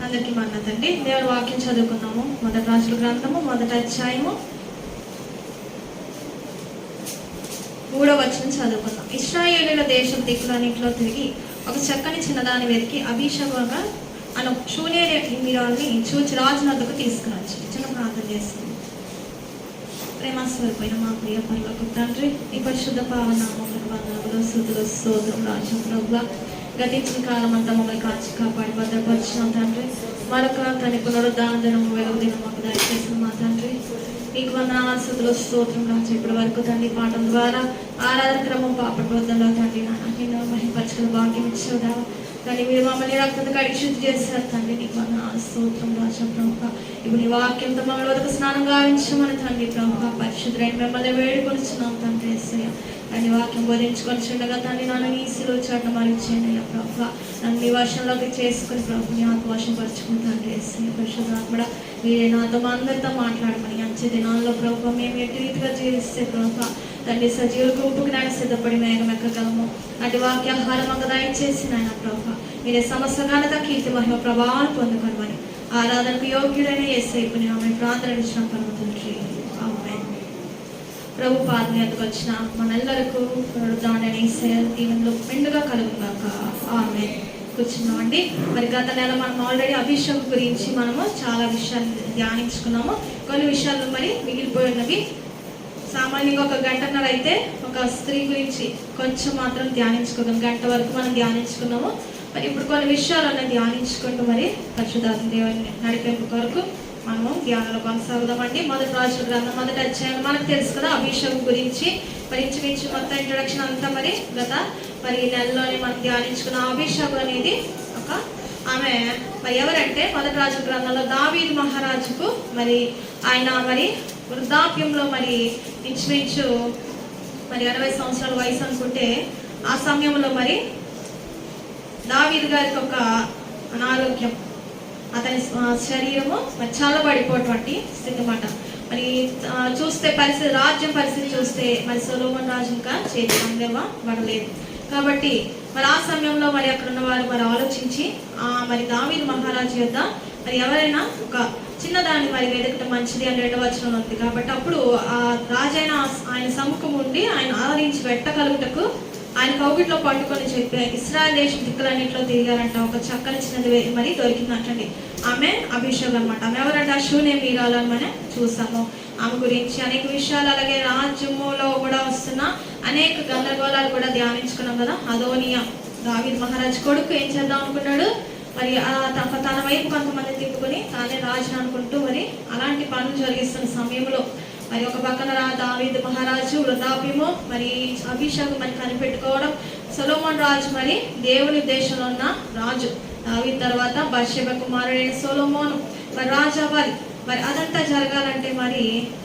అందరికీ మన్నతండి. దేవుని వాక్యం చదువుకున్నాము. మొదటి రాజుల గ్రంథము 1వ అధ్యాయము 3వ వచనం చదువుకుందాం. ఇశ్రాయేలీయుల దేశం దిక్కులన్నింటిలో తిరిగి ఒక చక్కని చిన్నదాన్ని వెతికి అభిషేకంగా అను శూన్యరాల్ని చూచి రాజు వద్దకు తీసుకుని వచ్చి చిన్న ప్రార్థన చేస్తుంది. ప్రేమస్వరూపైన మా ప్రియ పరలోకపు తండ్రి, ఈ పరిశుద్ధ పావనామములకు వందనములు, స్తుతులు, స్తోత్రం రాజు ప్రభువా. గతించిన కాలం అంతా మమ్మల్ని కాచి కాపాడి భద్రపరిచిన తండ్రి, మరొక తన పునరుద్ధాన దినము వెలుగు దినం మాకు దయచేసిన మా తండ్రి, నీకు వందనాలు, స్తుతులు, స్తోత్రం రాజు. ఇప్పటి వరకు తండ్రి పాఠం ద్వారా ఆరాధన క్రమం పాపడవద్దంలో తండ్రి నాన్న మహిమపరచుకుని భాగ్యం ఇచ్చేదా తండ్రి. మీరు మమ్మల్ని రక్తంతో కడిగి శుద్ధి చేశారు తండ్రి, నీకు వందనాలు, స్తోత్రం రాజు ప్రభువా. ఇప్పుడు నీ వాక్యంతో మమ్మల్ని వదక స్నానం గావించమని తండ్రి ప్రభువా పరిశుద్ధుడైన మిమ్మల్ని వేడుకొనిచున్నాం తండ్రి. యేసయ్య తండ్రి వాక్యం బోధించుకొని చుండగా తండ్రి నన్ను నీ శిలువ చాటున మరించేయండి అయ్యా ప్రభువా. నన్ను నీ వర్షంలోకి చేసుకుని ప్రభు నీ ఆత్మవర్షం పరుచుకుంటాను యేసయ్య. పరిశుద్ధాత్మ మీరే నాతో మా అందరితో మాట్లాడమని అంచె దినాల్లో ప్రభువా మేము ఎట్టి రీతిగా జీవిస్తే ప్రభువా తండ్రి సజీవుల గుంపుకి నాయన సిద్ధపడి మేఘం ఎక్కగలము. అటు వాక్యాహారం మాకు దయచేసి నాయన ప్రభువా మీరే సమస్త ఘనత కీర్తి మహిమ ప్రభావాలు పొందుకోమని ఆరాధనకు యోగ్యుడైన యేసయ్యకు నేను ప్రార్థన ఇచ్చిన పరమ తండ్రి. ఆమేన్. ప్రభు పాదం ఎదుకు వచ్చిన మనందరకు పునరుద్ధారణ దీవెనలు మెండుగా కలుగుగాక. ఆమేన్. కూర్చున్నామండి. మరి గత నెల మనం ఆల్రెడీ అభిషేకం గురించి మనము చాలా విషయాలు ధ్యానించుకున్నాము. కొన్ని విషయాలు మరి మిగిలిపోయినవి. సామాన్యంగా ఒక గంటన్నర అయితే ఒక స్త్రీ గురించి కొంచెం మాత్రం ధ్యానించుకుందాం. గంట వరకు మనం ధ్యానించుకున్నాము. మరి ఇప్పుడు కొన్ని విషయాలను ధ్యానించుకుంటూ మరి పరిశుద్ధాత్మ దేవుని నడిపేందుకు కొరకు మనము ధ్యానంలో కొనసాగుదామండి. మొదటి రాజుల గ్రంథం 1వ అధ్యాయం మనకు తెలుసు కదా అభిషేకం గురించి. మరి ఇంచుమించు మొత్తం ఇంట్రొడక్షన్ అంతా మరి గత మరి నెలలోనే మనం ధ్యానించుకున్న అభిషేకం అనేది ఒక ఆమె మరి ఎవరంటే మొదటి రాజుల గ్రంథంలో దావీదు మహారాజుకు మరి ఆయన మరి వృద్ధాప్యంలో మరి ఇంచుమించు మరి 60 సంవత్సరాల వయసు అనుకుంటే ఆ సమయంలో మరి దావీదు గారికి ఒక అనారోగ్యం, అతని శరీరము మరి చల్లబడిపోటువంటి స్థితి అన్నమాట. మరి చూస్తే పరిస్థితి రాజ్యం పరిస్థితి చూస్తే మరి సొలొమోను రాజు ఇంకా చేతి అందవడలేదు. కాబట్టి మరి ఆ సమయంలో మరి అక్కడ ఉన్న వారు మరి ఆలోచించి మరి దావీదు మహారాజు యొద్ద మరి ఎవరైనా ఒక చిన్నదాన్ని మరి వెతకటం మంచిది అని 2వ వచనంలో ఉంది. కాబట్టి అప్పుడు ఆ రాజైన ఆయన సముఖం ఉండి ఆయన ఆదరించి పెట్టగలుగుటకు ఆయన కౌగిట్లో పట్టుకొని చెప్పి ఇశ్రాయేలు దేశం దిక్కులన్నింటిలో తిరిగారంట. ఒక చక్కని చిన్నది మరి దొరికిందంటండి. ఆమె అభిషేకం అనమాట. ఆమె ఎవరంటే శూన్యరాలని మనం చూసాము. ఆమె గురించి అనేక విషయాలు, అలాగే రాజ్యములో కూడా వస్తున్న అనేక గందరగోళాలు కూడా ధ్యానించుకున్నాం కదా. అదోనియా దావీదు మహారాజు కొడుకు ఏం చేద్దాం అనుకున్నాడు, మరి తన వైపు కొంతమంది తిప్పుకొని తానే రాజు అనుకుంటూ మరి అలాంటి పనులు జరిగిస్తున్న సమయంలో మరి ఒక పక్కన దావీదు మహారాజు వృద్ధాప్యము, మరి అభిషేకం మరి కనిపెట్టుకోవడం. సొలొమోను రాజు మరి దేవుని దేశంలో ఉన్న రాజు. దావీదు తర్వాత బత్షెబ కుమారుడైన సొలొమోను మరి రాజు అవ్వాలి. మరి అదంతా జరగాలంటే మరి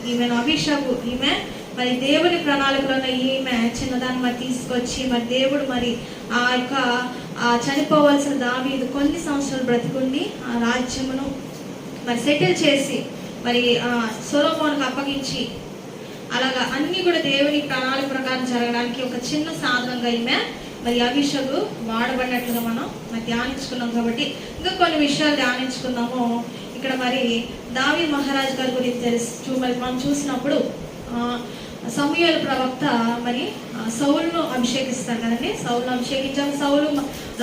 ఈమెను అభిషేకు ఈమె మరి దేవుని ప్రణాళికలో ఈమె చిన్నదాన్ని మరి తీసుకొచ్చి మరి దేవుడు మరి ఆ యొక్క చనిపోవలసిన దావీదు కొన్ని సంవత్సరాలు బ్రతికుండి ఆ రాజ్యమును మరి సెటిల్ చేసి మరి సొలొమోనుకు అప్పగించి అలాగా అన్ని కూడా దేవుని ప్రణాళిక ప్రకారం జరగడానికి ఒక చిన్న సాధనంగా ఈమె మరి అభిషేకు వాడబడినట్లుగా మనం మరి ధ్యానించుకున్నాం. కాబట్టి ఇంకా కొన్ని విషయాలు ధ్యానించుకున్నాము. ఇక్కడ మరి దావీదు మహారాజు గారి గురించి మరి మనం చూసినప్పుడు సమూయేలు ప్రవక్త మరి సౌలును అభిషేకిస్తాడు కదండి. సౌలును అభిషేకించాక సౌలు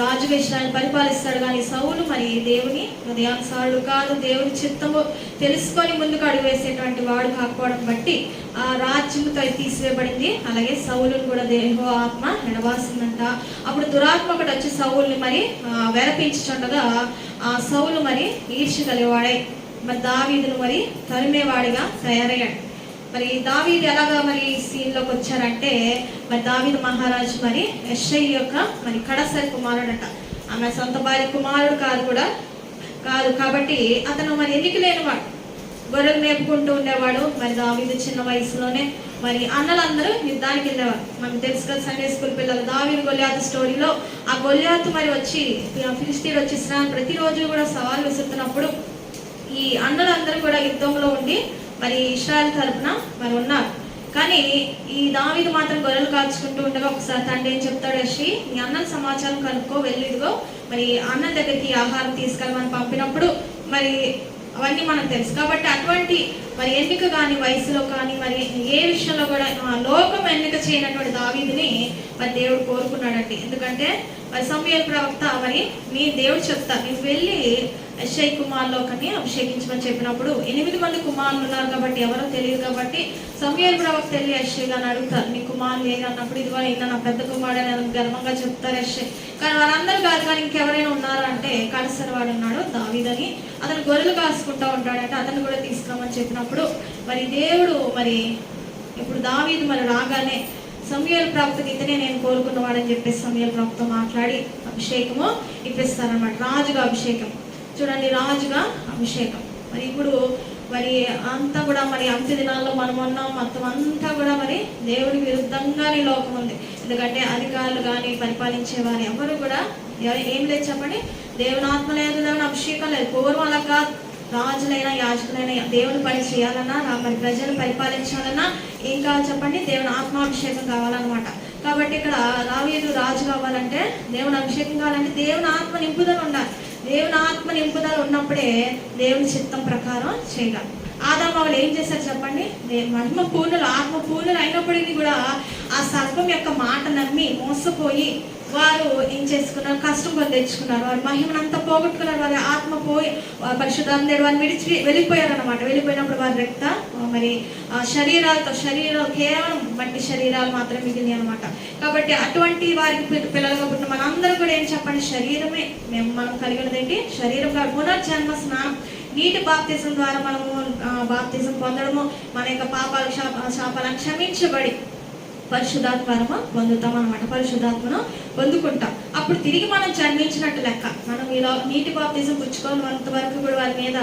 రాజుగా ఇష్టాన్ని పరిపాలిస్తాడు. కానీ సౌలు మరి దేవుని హృదయానుసారుడు కాదు, దేవుని చిత్తము తెలుసుకొని ముందుకు అడుగు వేసేటువంటి వాడు కాకపోవడం బట్టి ఆ రాజ్యముతో తీసివేయబడింది. అలాగే సౌలును కూడా దేహో ఆత్మ ఎడవాసిందంట. అప్పుడు దురాత్మ ఒకటి వచ్చి సౌలుని మరి వెరపించుండగా ఆ సౌలు మరి ఈర్ష్య కలివాడై మరి దావీదును మరి తరిమేవాడిగా తయారయ్యాడు. మరి దావీదు ఎలాగా మరి సీన్లోకి వచ్చారంటే మరి దావీదు మహారాజు మరి యెష్షయి యొక్క మరి కడసరి కుమారుడట. ఆమె సొంత భార్య కుమారుడు కాదు. కాబట్టి అతను మరి ఎన్నిక లేనివాడు, గొర్రెలు మేపుకుంటూ ఉండేవాడు. మరి దావీదు చిన్న వయసులోనే మరి అన్నలందరూ యుద్ధానికి వెళ్ళేవారు. మనకు తెలుసు కదా సండే స్కూల్ పిల్లలు దావీదు గొల్యాతు స్టోరీలో ఆ గొల్యాతు మరి వచ్చి ఫిలిష్తీయుడు వచ్చి ప్రతిరోజు కూడా సవాల్ విసురుతున్నప్పుడు ఈ అన్నలందరూ కూడా యుద్ధంలో ఉండి మరి ఇశ్రాయేలు తరపున మరి ఉన్నారు. కానీ ఈ దావీదు మాత్రం గొర్రెలు కాచుకుంటూ ఉండగా ఒకసారి తండ్రి ఏం చెప్తాడు, యెషీ నీ అన్న సమాచారం కనుక్కో, వెళ్ళిదిగో మరి అన్న దగ్గరికి ఆహారం తీసుకెళ్ళమని పంపినప్పుడు మరి అవన్నీ మనకు తెలుసు. కాబట్టి అటువంటి మరి ఎన్నిక కానీ వయసులో కానీ మరి ఏ విషయంలో కూడా లోకం ఎన్నిక చేయనటువంటి దావీదుని మరి దేవుడు కోరుకున్నాడండి. ఎందుకంటే మరి సమూయేలు ప్రవక్త మరి నీ దేవుడు చెప్తా, నువ్వు వెళ్ళి యెషై కుమారులోకని అభిషేకించమని చెప్పినప్పుడు 8 మంది కుమారులు ఉన్నారు కాబట్టి ఎవరో తెలియదు కాబట్టి సమూయేలు ప్రవక్త వెళ్ళి యెషై గారిని అడుగుతారు, నీ కుమారులు ఏది అన్నప్పుడు ఇదిగో ఈయన నా పెద్ద కుమారుడు గర్వంగా చెప్తారు యెషై. కానీ వారందరూ కాదు, కానీ ఇంకెవరైనా ఉన్నారా అంటే కడసరి వాడు ఉన్నాడు దావీదని, అతను గొర్రెలు కాసుకుంటూ ఉంటాడంటే అతను కూడా తీసుకురామని చెప్పినప్పుడు మరి దేవుడు మరి ఇప్పుడు దావీదు మరి రాగానే సమూయేలు ప్రవక్తకి ఇతనే నేను కోరుకున్నవాడని చెప్పేసి సమూయేలు ప్రవక్త మాట్లాడి అభిషేకము ఇప్పిస్తారనమాట. రాజుగా అభిషేకం చూడండి, రాజుగా అభిషేకం. మరి ఇప్పుడు మరి అంతా కూడా మరి అంత్య దినాల్లో మనం ఉన్నాం, మొత్తం అంతా కూడా మరి దేవుడికి విరుద్ధంగానే లోకం ఉంది. ఎందుకంటే అధికారులు కానీ పరిపాలించే వారు ఎవరు కూడా ఏం లేదు చెప్పండి, దేవుని ఆత్మ లేదు, దేవుని అభిషేకం లేదు. పూర్వం అలా కాదు, రాజులైనా యాజకులైనా దేవుని పని చేయాలన్నా మరి ప్రజలు పరిపాలించాలన్నా ఏం కావాలి చెప్పండి, దేవుని ఆత్మాభిషేకం కావాలన్నమాట. కాబట్టి ఇక్కడ దావీదు రాజు కావాలంటే దేవుని అభిషేకం కావాలంటే దేవుని ఆత్మ నింపుదల ఉండాలి. దేవుని ఆత్మ నింపుదల ఉన్నప్పుడే దేవుని చిత్తం ప్రకారం చేయగలరు. ఆదాము వాళ్ళు ఏం చేశారు చెప్పండి, మహిమ పూర్ణులు ఆత్మ పూర్ణులు అయినప్పటికీ కూడా ఆ సర్పం యొక్క మాట నమ్మి మోసపోయి వారు ఏం చేసుకున్నారు, కష్టం కొని తెచ్చుకున్నారు. వారి మహిమనంతా పోగొట్టుకున్నారు. వారి ఆత్మ పోయి పరిశుద్ధాత్మ వారిని విడిచి వెళ్ళిపోయారు అనమాట. వెళ్ళిపోయినప్పుడు వారి రక్త మరి శరీరాలు కేవలం మట్టి శరీరాలు మాత్రమే మిగిలినాయి అనమాట. కాబట్టి అటువంటి వారికి పిల్లలుగా పుట్టిన మనందరూ కూడా ఏం చెప్పండి, శరీరమే మనం కలిగినది ఏంటి, శరీరం కాదు. పునర్జన్మ స్నానం, నీటి బాప్తిజం ద్వారా మనము బాప్తిజం పొందడము, మన యొక్క పాపాలు శాపాలను క్షమించబడి పరిశుద్ధాత్మ పొందుతాం అనమాట. పరిశుద్ధాత్మను పొందుకుంటాం. అప్పుడు తిరిగి మనం జన్మించినట్టు లెక్క. మనం ఇలా నీటి బాప్తిజం పుచ్చుకోవాలంత వరకు కూడా వారి మీద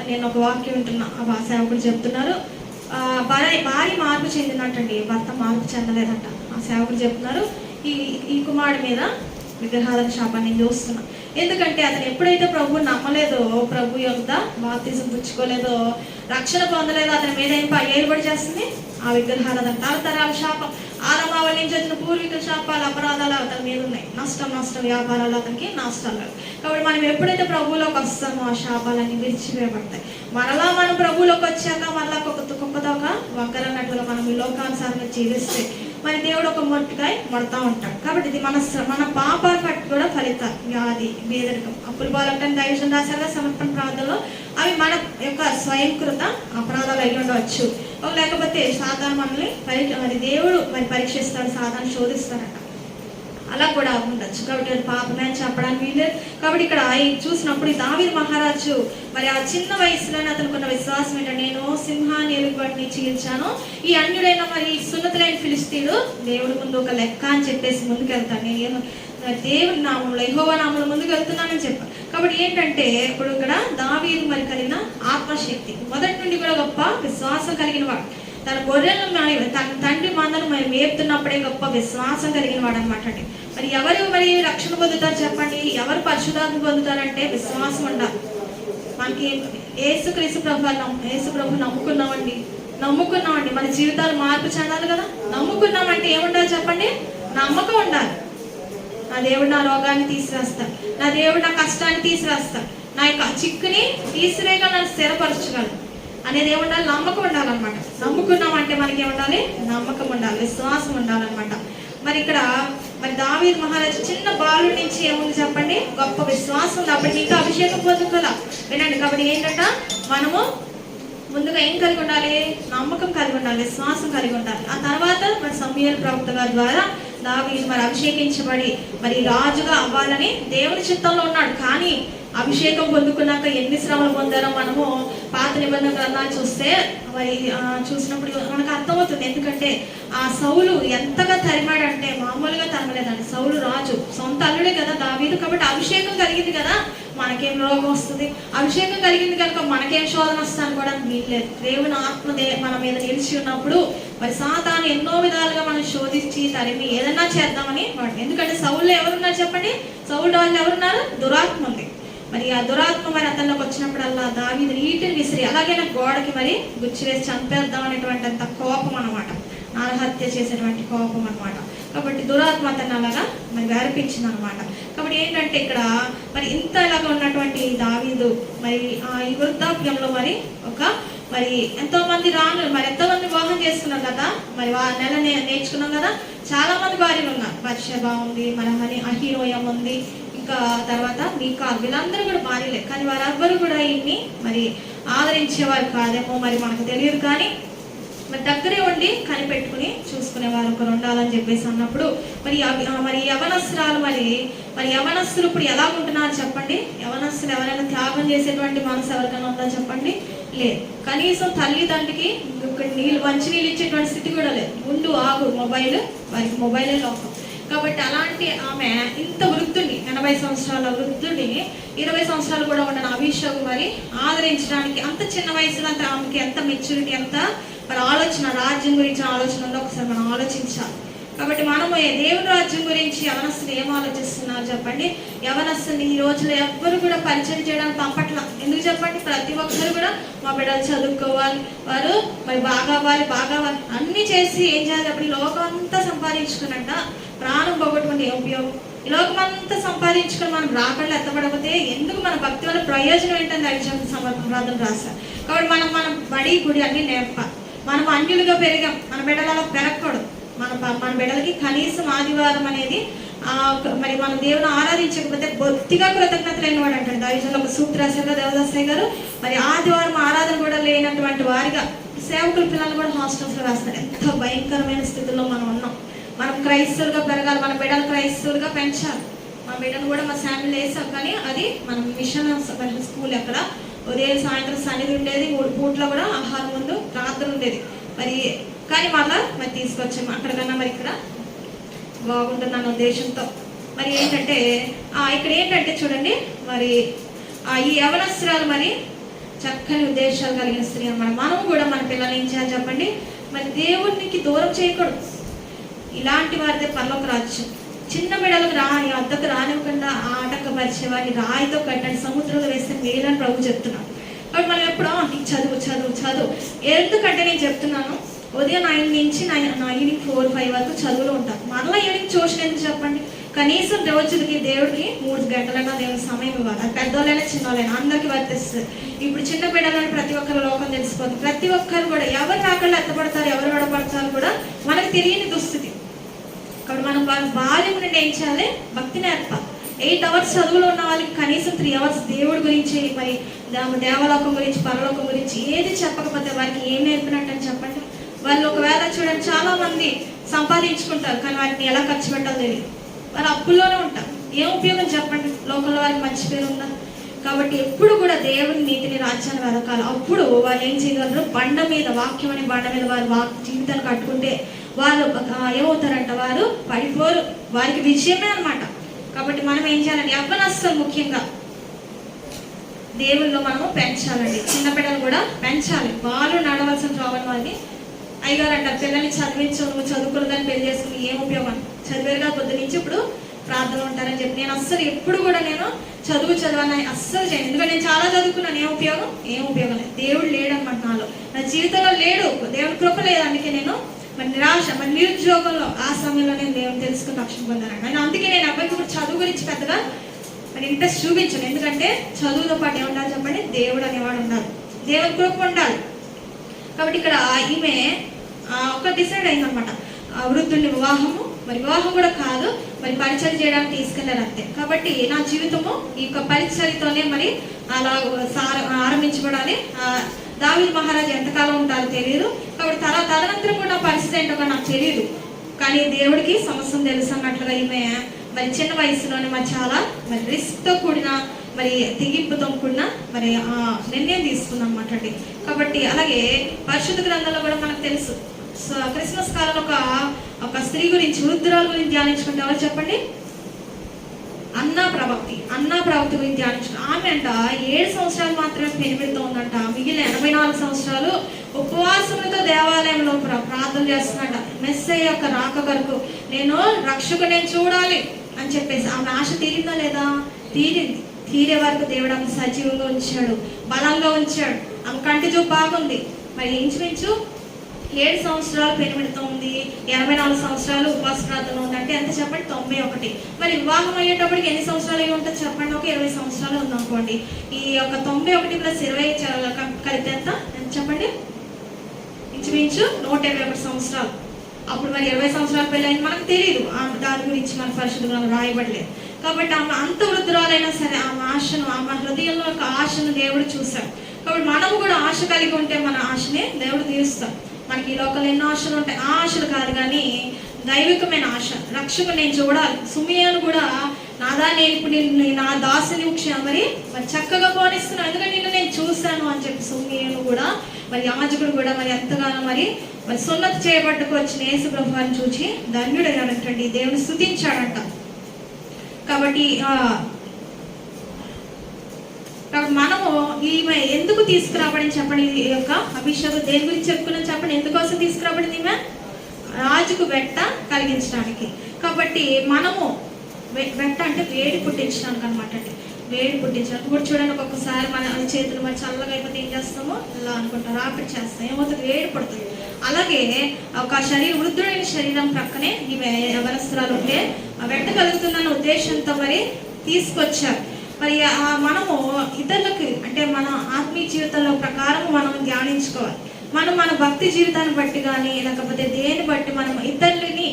నేను ఒక వాక్యం వింటున్నా, ఆ సేవకుడు చెప్తున్నారు, భార్య మార్పు చెందినట్టండి, భర్త మార్పు చెందలేదంట. ఆ సేవకుడు చెప్తున్నారు, ఈ కుమారుడి మీద విగ్రహాల శాపాన్ని నేను చూస్తున్నా. ఎందుకంటే అతను ఎప్పుడైతే ప్రభువుని నమ్మలేదో, ప్రభు యొక్క బాప్తిజం పుచ్చుకోలేదో, రక్షణ పొందలేదో, అతని మీద ఏం ఏలుబడి చేస్తుంది ఆ విగ్రహాల తరతరాల శాపం. ఆరమావళి నుంచి వచ్చిన పూర్వీకుల శాపాలు అపరాధాలు అతని మీద ఉన్నాయి. నష్టం వ్యాపారాలు అతనికి నష్టాలు. కాబట్టి మనం ఎప్పుడైతే ప్రభువులోకి వస్తామో ఆ శాపాలన్నీ విడిచివేయబడతాయి. మరలా మనం ప్రభువులోకి వచ్చాక మరలా కుక్కతోక వంకరన్నట్లుగా మనం ఈ లోకానుసారంగా జీవిస్తే మరి దేవుడు ఒక మొట్టుకాయ మొడతా ఉంటాడు. కాబట్టి ఇది మన పాపాల పట్టు కూడా ఫలితాలు, వ్యాధి, పేదరికం, అప్పులు బాలంటే దైవం రాశారుగా సమర్పణ ప్రార్థనలో, అవి మన యొక్క స్వయంకృత అపరాధాలు అయి ఉండవచ్చు. లేకపోతే సాధారణ మనల్ని మరి దేవుడు మరి పరీక్షిస్తాడు, సాధారణ శోధిస్తాడట, అలా కూడా ఉండొచ్చు. కాబట్టి అది పాపమే అని చెప్పడానికి వీలేదు. కాబట్టి ఇక్కడ చూసినప్పుడు దావీదు మహారాజు మరి ఆ చిన్న వయసులోనే అతనుకున్న విశ్వాసం ఏంటంటే, నేను సింహాన్ని ఎలుగుబడిని చీల్చాను, ఈ అన్యుడైన మరి సున్నతులైన ఫిలిస్తీయుడు దేవుడి ముందు ఒక లెక్క అని చెప్పేసి ముందుకెళ్తాను, నేను దేవుడి నామంలో యెహోవా నామంలో ముందుకు వెళ్తున్నానని చెప్పాను. కాబట్టి ఏంటంటే ఇప్పుడు ఇక్కడ దావీదు మరి కలిగిన ఆత్మశక్తి, మొదటి నుండి కూడా గొప్ప విశ్వాసం కలిగిన వాడు. తన గొర్రెలను తన తండ్రి మందను మరి మేపుతున్నప్పుడే గొప్ప విశ్వాసం కలిగిన వాడు అనమాట అండి. మరి ఎవరు మరి రక్షణ పొందుతారు చెప్పండి, ఎవరు పరిశుద్ధాత్మ పొందుతారంటే విశ్వాసం ఉండాలి. మనకి యేసు ప్రభు నమ్ముకున్నామండి, మన జీవితాలు మార్పు చెందాలి కదా. నమ్ముకున్నామంటే ఏముండాలి చెప్పండి, నమ్మకం ఉండాలి. నా దేవుడు నా రోగాన్ని తీసివేస్తాడు, నా దేవుడు నా కష్టాన్ని తీసివేస్తాడు, నా యొక్క చిక్కుని తీసివేయగా నన్ను స్థిరపరచగలడు అనేది ఏముండాలి, నమ్మకం ఉండాలన్నమాట. నమ్ముకున్నామంటే మనకి ఏముండాలి, నమ్మకం ఉండాలి, విశ్వాసం ఉండాలన్నమాట. మరి ఇక్కడ మరి దావీదు మహారాజు చిన్న బాలు నుంచి ఏముంది చెప్పండి, గొప్ప విశ్వాసం ఉంది. అప్పటికి ఇంకా అభిషేకం పొందుకోవాలా వినండి. కాబట్టి ఏంటంటే మనము ముందుగా ఏం కలిగి ఉండాలి, నమ్మకం కలిగి ఉండాలి, విశ్వాసం కలిగి ఉండాలి. ఆ తర్వాత మరి సమూయేలు ప్రవక్త గారి ద్వారా దావీదు మరి అభిషేకించబడి మరి రాజుగా అవ్వాలని దేవుని చిత్తంలో ఉన్నాడు. కానీ అభిషేకం పొందుకున్నాక ఎన్ని శ్రమలు పొందారో మనము పాత నిబంధన గ్రంథాలు చూస్తే మరి చూసినప్పుడు మనకు అర్థమవుతుంది. ఎందుకంటే ఆ సౌలు ఎంతగా తరిమాడంటే మామూలుగా తరమలేదండి. సౌలు రాజు, సొంత అల్లుడే కదా దావీదు. కాబట్టి అభిషేకం కలిగింది కదా, మనకేం రోగం వస్తుంది, అభిషేకం కలిగింది కనుక మనకేం శోధన వస్తాను కూడా వీల్లేదు. దేవుని ఆత్మ మన మీద నిలిచి ఉన్నప్పుడు మరి సాతాను ఎన్నో విధాలుగా మనం శోధించి తరిమి ఏదన్నా చేద్దామని వాడు. ఎందుకంటే సౌల్లో ఎవరున్నారు చెప్పండి, సౌలు రాజులు ఎవరున్నారు, దురాత్మ ఉంది. మరి ఆ దురాత్మ మరి అతనిలోకి వచ్చినప్పుడల్లా దావీదు నీటిని విసిరి అలాగే గోడకి మరి గుచ్చి వేసి చంపేద్దాం అనేటువంటి అంత కోపం అనమాట. నరహత్య చేసేటువంటి కోపం అనమాట. కాబట్టి దురాత్మ అతన్ని అలాగా మరి వేరపించింది అనమాట. కాబట్టి ఏంటంటే ఇక్కడ మరి ఇంత ఇలాగా ఉన్నటువంటి దావీదు మరి ఈ వృద్ధాప్యంలో మరి ఎంతో మంది రాను మరి ఎంతో మంది వివాహం చేసుకున్నారు కదా, మరి నెల నేర్చుకున్నాం కదా, చాలా మంది భార్యలు ఉన్నారు. బత్షెబ ఉంది, మరి అహీరోయం ఉంది, ఇంకా తర్వాత మీకాల్, వీళ్ళందరూ కూడా భార్యలే. కానీ వారెవ్వరు కూడా ఈయన్ని మరి ఆదరించేవారు కాదేమో, మరి మనకు తెలియదు. కానీ మరి దగ్గరే ఉండి కనిపెట్టుకుని చూసుకునేవారు ఒకరు ఉండాలని చెప్పేసి అన్నప్పుడు మరి యవనస్త్రాలు మరి యవనస్తులు ఇప్పుడు ఎలా ఉంటున్నారు చెప్పండి? యవనస్తులు ఎవరైనా త్యాగం చేసేటువంటి మనసు ఎవరికైనా ఉందా చెప్పండి? లేదు. కనీసం తల్లిదండ్రికి మంచినీళ్ళు ఇచ్చేటువంటి స్థితి కూడా లేదు. ముందు ఆగు, వారికి మొబైలే లోకం. కాబట్టి అలాంటి ఆమె ఇంత వృద్ధుని 80 సంవత్సరాల వృద్ధుని 20 సంవత్సరాలు కూడా ఉన్న అభిషేక్ మరి ఆదరించడానికి అంత చిన్న వయసులో అంత ఆమెకి ఎంత మెచ్యూరిటీ, ఎంత మరి ఆలోచన, రాజ్యం గురించి ఆలోచన ఉందో ఒకసారి మనం ఆలోచించాలి. కాబట్టి మనము దేవుని రాజ్యం గురించి యవనస్తులు ఏం ఆలోచిస్తున్నారు చెప్పండి? యవనస్తుని ఈ రోజులో ఎవ్వరు కూడా పరిచయం చేయడానికి పంపట్ల. ఎందుకు చెప్పండి? ప్రతి ఒక్కరు కూడా మా బిడ్డలు చదువుకోవాలి, వారు మరి బాగా అవ్వాలి అన్ని చేసి ఏం చేయాలి చెప్పండి? లోకం అంతా సంపాదించుకున్నట్ట ప్రాణం పోగొట్టుకుంటే ఏ ఉపయోగం? ఈ లోకం అంతా సంపాదించుకొని మనం రాకుండా ఎత్తపడకపోతే ఎందుకు? మన భక్తి వల్ల ప్రయోజనం ఏంటని దైవజనుడు సమర్థన రాశారు. కాబట్టి మనం బడి గుడి అన్ని నేర్పాలి. మనం అన్యులుగా పెరిగాం, మన బిడ్డలలో పెరగకూడదు. మన బిడ్డలకి కనీసం ఆదివారం అనేది మరి మనం దేవుని ఆరాధించకపోతే బొత్తిగా కృతజ్ఞత లేనివాడు అంటాడు దైవజనులు. ఒక సూక్తి రాశారు దేవదాసయ్య గారు. మరి ఆదివారం ఆరాధన కూడా లేనటువంటి వారిగా సేవకుల పిల్లలు కూడా హాస్టల్స్లో వేస్తారు. ఎంత భయంకరమైన స్థితిలో మనం ఉన్నాం. మనం క్రైస్తవులుగా పెరగాలి, మన బిడ్డలు క్రైస్తవులుగా పెంచాలి. మా బిడ్డను కూడా మా ఫ్యామిలీ వేసాం. కానీ అది మనం మిషన్ స్కూల్ ఎక్కడ ఉదయం సాయంత్రం సన్నిధి ఉండేది, 3 పూట్ల కూడా ఆహారం ముందు రాత్రి ఉండేది. కానీ మరి తీసుకొచ్చాము అక్కడికన్నా మరి ఇక్కడ బాగుంటుందన్న ఉద్దేశంతో. మరి ఏంటంటే ఇక్కడ ఏంటంటే చూడండి, మరి ఈ యవనస్త్రాలు మరి చక్కని ఉద్దేశాలు కలిగిన స్త్రీ అన్నమాట. మనం కూడా మన పిల్లలు ఏం చేయాలి చెప్పండి? మరి దేవునికి దూరం చేయకూడదు. ఇలాంటి వారిదే పరలోక రాజ్యం. చిన్న బిడ్డలకు అద్దకు రానివ్వకుండా ఆటంకపరిచే వారిని రాయితో కట్టండి, సముద్రంలో వేస్తే మేలని ప్రభు చెప్తున్నాను. కాబట్టి మనం ఎప్పుడో నీకు చదువు ఎందుకంటే నేను చెప్తున్నాను, ఉదయం 9 నుంచి ఈవినింగ్ 4-5 వరకు చదువులో ఉంటాను. మళ్ళీ ఈవినింగ్ ట్యూషన్ ఎందుకు చెప్పండి? కనీసం రోజులకి దేవుడికి 3 గంటలైనా దేవుడికి సమయం ఇవ్వాలి. అది పెద్దోళ్ళైనా చిన్నోళ్ళైనా అందరికీ వర్తిస్తుంది. ఇప్పుడు చిన్న బిడ్డలని ప్రతి ఒక్కరి లోకం తెలిసిపోతుంది. ప్రతి ఒక్కరు కూడా ఎవరు రాకుండా ఎత్తపడతారు, ఎవరు విడపడతారు కూడా మనకు తెలియని దుస్థితి. కాబట్టి మనం బాల్యం నుండి ఏం చేయాలి? భక్తి నేర్పాలి. 8 అవర్స్ చదువులో ఉన్న వాళ్ళకి కనీసం 3 అవర్స్ దేవుడి గురించి, మరి దేవలోకం గురించి, పరలోకం గురించి ఏది చెప్పకపోతే వారికి ఏం నేర్పినట్టు అని చెప్పండి? వాళ్ళు ఒకవేళ చూడండి, చాలా మంది సంపాదించుకుంటారు కానీ వాటిని ఎలా ఖర్చు పెట్టాలో తెలియదు. వారు అప్పుల్లోనే ఉంటారు. ఏం ఉపయోగం చెప్పండి? లోకంలో వారికి మంచి పేరు ఉందా? కాబట్టి ఎప్పుడు కూడా దేవుని నీతిని, రాజ్యాన్ని వెతకాలి. అప్పుడు వారు ఏం చేయగలరు? వాక్యం అనే బండ మీద వారి జీవితాలు కట్టుకుంటే వాళ్ళు ఏమవుతారంట? వారు పడిపోరు, వారికి విజయమే అనమాట. కాబట్టి మనం ఏం చేయాలండి? యవ్వనస్తులు ముఖ్యంగా దేవుల్లో మనము పెంచాలండి. చిన్న బిడ్డలు కూడా పెంచాలి. వాళ్ళు నడవలసిన త్రోవని వారిని అయ్యగారు అంటారు, పిల్లల్ని చదివించు, నువ్వు చదువుకున్నదాన్ని పెళ్లి చేసుకుని ఏం ఉపయోగం? చదివేరుగా పొద్దు నుంచి ఇప్పుడు ప్రార్థన ఉంటారని చెప్పి నేను అస్సలు ఎప్పుడు కూడా నేను చదవని అస్సలు చేయను. ఎందుకంటే నేను చాలా చదువుకున్నాను. ఏం ఉపయోగం లేదు. దేవుడు లేడనమాట నాలో, నా జీవితంలో లేడు, దేవుడి కృప లేదు. అందుకే నేను మరి నిరాశ, మరి నిరుద్యోగంలో ఆ సమయంలో నేను దేవుని తెలుసుకుని రక్షణ పొందాను. అందుకే నేను అబ్బాయికి ఇప్పుడు చదువు గురించి పెద్దగా మరి ఇంట్రెస్ట్ చూపించాను. ఎందుకంటే చదువుతో పాటు ఏముండాలి చెప్పండి? దేవుడు అనేవాడు ఉండాలి, దేవుని కృప ఉండాలి. కాబట్టి ఇక్కడ ఈమె ఒక డిసైడ్ అయిందనమాట. వృద్ధుని వివాహం కూడా కాదు, మరి పరిచయం చేయడానికి తీసుకెళ్లారు అంతే. కాబట్టి నా జీవితము ఈ యొక్క పరిచర్యతోనే మరి అలా ఆరంభించబడాలి. దావీదు మహారాజు ఎంతకాలం ఉంటారో తెలియదు. కాబట్టి తదనంతరం కూడా పరిస్థితి ఏంటో నాకు తెలియదు. కానీ దేవుడికి సమస్తం తెలుసు అన్నట్లుగా ఈమె మరి చిన్న వయసులోనే మరి చాలా మరి రిస్క్తో కూడిన, మరి తెగింపుతో కూడిన మరి నిర్ణయం తీసుకుందాం అన్నమాట అండి. కాబట్టి అలాగే పరిశుద్ధ గ్రంథంలో కూడా మనకు తెలుసు, క్రిస్మస్ కాలంలో ఒక స్త్రీ గురించి, వృద్ధురాల గురించి ధ్యానించుకుంటే ఎవరు చెప్పండి? అన్నా ప్రవక్తి గురించి ధ్యానించుకుని ఆమె అంట 7 సంవత్సరాలు మాత్రమే పెనిమిడితో ఉందంట. మిగిలిన 84 సంవత్సరాలు ఉపవాసములతో దేవాలయంలో ప్రార్థన చేస్తున్నట. మెస్సయ్య యొక్క రాక వరకు నేను రక్షకుని చూడాలి అని చెప్పేసి ఆమె ఆశ తీరిందా లేదా? తీరే వరకు దేవుడు ఆమె సజీవంగా ఉంచాడు, బలంగా ఉంచాడు. ఆమె కంటి చూపు బాగుంది. మరి ఇంచుమించు 7 సంవత్సరాలు పెనిమిడితో ఉంది, 84 సంవత్సరాలు ఉపవాస ప్రార్థన ఉంది అంటే ఎంత చెప్పండి? 91. మరి వివాహం అయ్యేటప్పటికి ఎన్ని సంవత్సరాలు అయ్యి ఉంటుంది చెప్పండి? ఒక 20 సంవత్సరాలు ఉందనుకోండి. ఈ యొక్క 91 + 20 కలిపితే ఎంత చెప్పండి? ఇంచుమించు 121 సంవత్సరాలు. అప్పుడు మరి 20 సంవత్సరాల పెళ్ళైంది మనకు తెలియదు, దాని గురించి మన పరిశుద్ధ గ్రంథంలో రాయబడలేదు. కాబట్టి ఆమె అంత వృద్ధురాలైనా సరే ఆమె హృదయంలో ఒక ఆశను దేవుడు చూశాడు. కాబట్టి మనము కూడా ఆశ కలిగి ఉంటే మన ఆశనే దేవుడు తీరుస్తాం. మనకి ఈ లోకంలో ఎన్నో ఆశలు ఉంటాయి, ఆ ఆశలు కాదు కానీ దైవికమైన ఆశ. రక్షకుడు నేను చూడాలి. సుమియాను కూడా నాదా నేను ఇప్పుడు నా దాసుని మరి చక్కగా పోనిస్తున్నాను, ఎందుకంటే నేను చూశాను అని చెప్పి సుమియాను కూడా మరి యాజకుడు కూడా మరి ఎంతగానో మరి సున్నతి చేయబట్టుకు వచ్చిన యేసు ప్రభువాన్ని చూచి ధన్యుడైనాడంటండి, దేవుని స్తుతించాడంట. కాబట్టి మనము ఈమె ఎందుకు తీసుకురాబడింది చెప్పండి? ఈ యొక్క అభిషేకం దేని గురించి చెప్పుకున్నాం చెప్పండి? ఎందుకోసం తీసుకురాబడింది? ఈమె రాజుకు వెట్ట కలిగించడానికి. కాబట్టి మనము వెట్ట అంటే వేడి పుట్టించడానికి అనమాట అండి, వేడి పుట్టించడానికి. ఇప్పుడు చూడండి, ఒక్కొక్కసారి మన చేతులు మరి చల్లగా అయిపోతే ఏం చేస్తామో ఇలా అనుకుంటాం, రాపిడి చేస్తాం, ఏమవుతుంది? వేడి పడుతుంది. అలాగే ఒక వృద్ధుడైన శరీరం ప్రక్కనే ఈమె యవనస్తురాలు ఉంటే వెట్ట కలుగుతుందన్న ఉద్దేశంతో మరి తీసుకొచ్చారు. మరి మనము ఇతరులకు అంటే మన ఆత్మీయ జీవితంలో ప్రకారం మనం ధ్యానించుకోవాలి. మనం మన భక్తి జీవితాన్ని బట్టి కానీ లేకపోతే దేని బట్టి మనం ఇతరులని